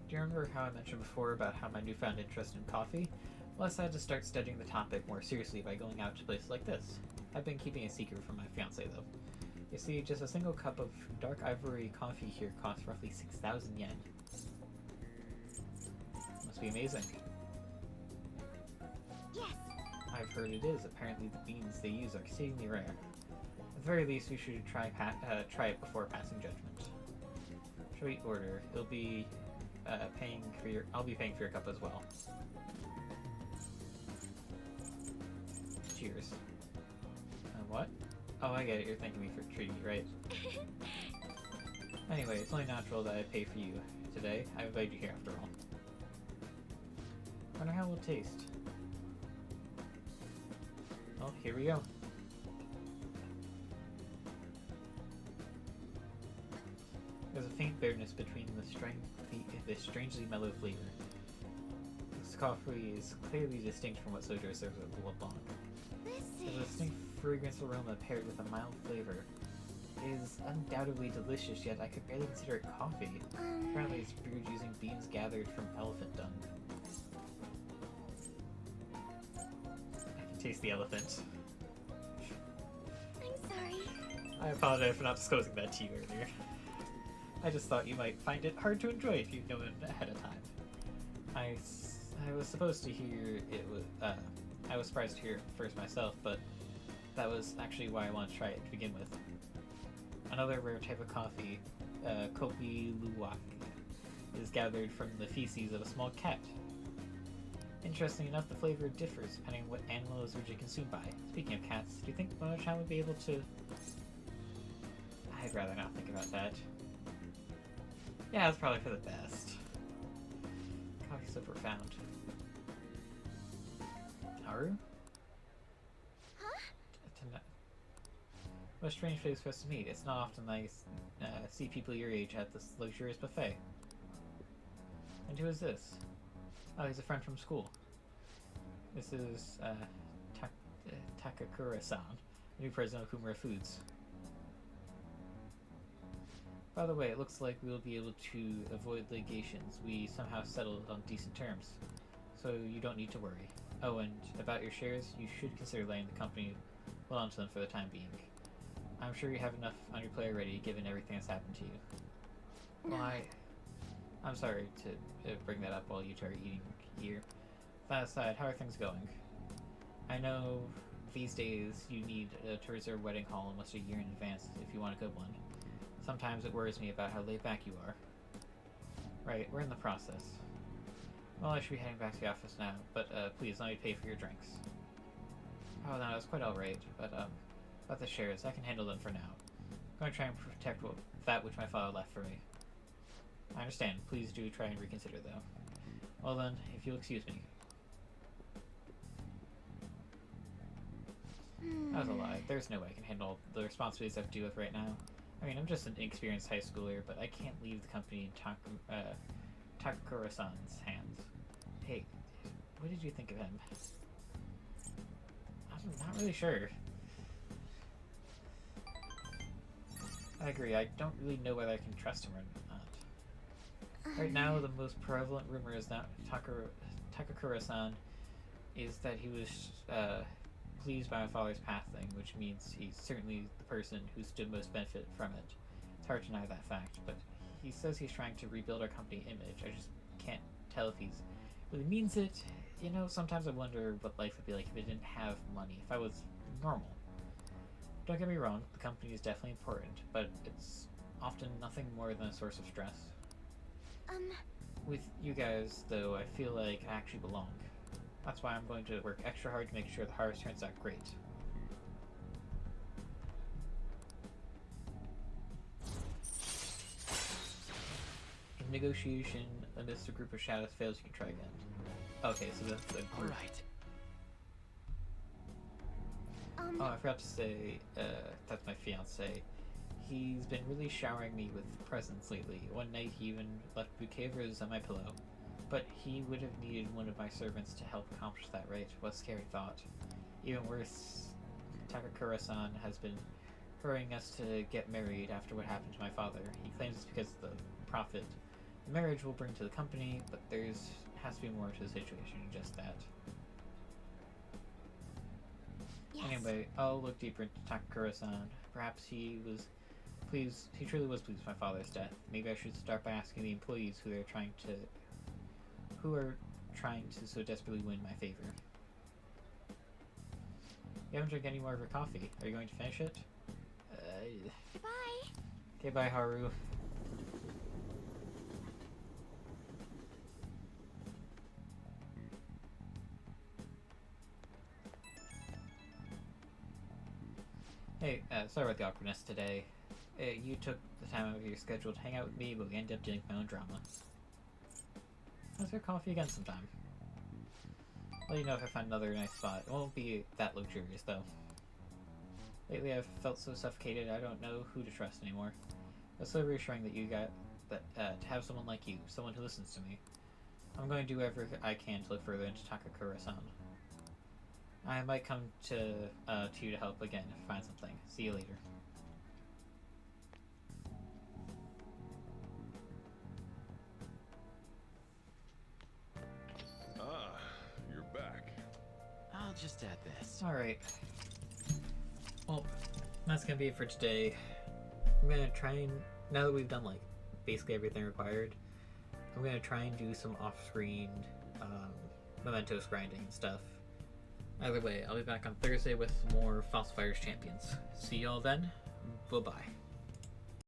Do you remember how I mentioned before about how my newfound interest in coffee? Well, I decided to start studying the topic more seriously by going out to places like this. I've been keeping a secret from my fiance though. You see, just a single cup of dark ivory coffee here costs roughly 6,000 yen. Must be amazing. Yes. I've heard it is. Apparently the beans they use are exceedingly rare. At the very least, we should try it before passing judgment. Shall we order? It'll be I'll be paying for your cup as well. Cheers. What? Oh, I get it. You're thanking me for treating me right. Anyway, it's only natural that I pay for you today. I invited you here after all. Wonder how it will taste. Well, here we go. There's a faint bitterness between the strangely mellow flavor. This coffee is clearly distinct from what Sojo serves at the Blanc. There's a distinct fragrance aroma paired with a mild flavor. It is undoubtedly delicious, yet I could barely consider it coffee. Apparently it's brewed using beans gathered from elephant dung. I can taste the elephant. I'm sorry. I apologize for not disclosing that to you earlier. I just thought you might find it hard to enjoy if you'd known ahead of time. I was supposed to hear it was, I was surprised to hear it first myself, but that was actually why I wanted to try it to begin with. Another rare type of coffee, Kopi Luwak, is gathered from the feces of a small cat. Interestingly enough, the flavor differs depending on what animal is originally consumed by. Speaking of cats, do you think Mono-chan would be able to... I'd rather not think about that. Yeah, it's probably for the best. Coffee's so profound. Haru? Huh? What a strange face for us to meet. It's not often I see people your age at this luxurious buffet. And who is this? Oh, he's a friend from school. This is Takakura-san, the new president of Kumura Foods. By the way, it looks like we'll be able to avoid litigations. We somehow settled on decent terms, so you don't need to worry. Oh, and about your shares, you should consider letting the company hold on to them for the time being. I'm sure you have enough on your plate already, given everything that's happened to you. Well, I'm sorry to bring that up while you two are eating here. That aside, how are things going? I know these days you need to reserve a wedding hall almost a year in advance if you want a good one. Sometimes it worries me about how laid back you are. Right, we're in the process. Well, I should be heading back to the office now, but please let me pay for your drinks. Oh, no, that's quite alright, but about the shares, I can handle them for now. I'm going to try and protect that which my father left for me. I understand. Please do try and reconsider, though. Well then, if you'll excuse me. That was a lie. There's no way I can handle the responsibilities I have to deal with right now. I mean, I'm just an inexperienced high schooler, but I can't leave the company Takakura-san's hands. Hey, what did you think of him? I'm not really sure. I agree, I don't really know whether I can trust him or not. Right now, the most prevalent rumor is that Takakura-san is that he was pleased by my father's passing, which means he's certainly the person who stood most benefit from it. It's hard to deny that fact, but he says he's trying to rebuild our company image. I just can't tell if he's really means it. You know, sometimes I wonder what life would be like if it didn't have money, if I was normal. Don't get me wrong, the company is definitely important, but it's often nothing more than a source of stress. With you guys, though, I feel like I actually belong. That's why I'm going to work extra hard to make sure the harvest turns out great. In negotiation, amidst a group of shadows fails, you can try again. Okay, so that's a group. Alright. Oh, I forgot to say, that's my fiance. He's been really showering me with presents lately. One night he even left a bouquet of roses on my pillow. But he would have needed one of my servants to help accomplish that, right? What a scary thought. Even worse, Takakura-san has been hurrying us to get married after what happened to my father. He claims it's because of the profit the marriage will bring to the company, but has to be more to the situation than just that. Yes. Anyway, I'll look deeper into Takakura-san. Perhaps he truly was pleased with my father's death. Maybe I should start by asking the employees who are trying to so desperately win my favor. You haven't drank any more of your coffee. Are you going to finish it? Goodbye. Okay, bye, Haru. Hey, sorry about the awkwardness today. You took the time out of your schedule to hang out with me, but we ended up dealing with my own drama. Let's get coffee again sometime. I'll let you know if I find another nice spot. It won't be that luxurious, though. Lately, I've felt so suffocated, I don't know who to trust anymore. It's so reassuring that to have someone like you, someone who listens to me. I'm going to do whatever I can to look further into Takakura-san. I might come to you to help again if I find something. See you later. Ah, you're back. I'll just add this. Alright. Well, that's gonna be it for today. I'm gonna try and, now that we've done like basically everything required, I'm gonna try and do some off-screen mementos grinding and stuff. Either way, I'll be back on Thursday with more Fossil Fighters Champions. See y'all then. Bye-bye.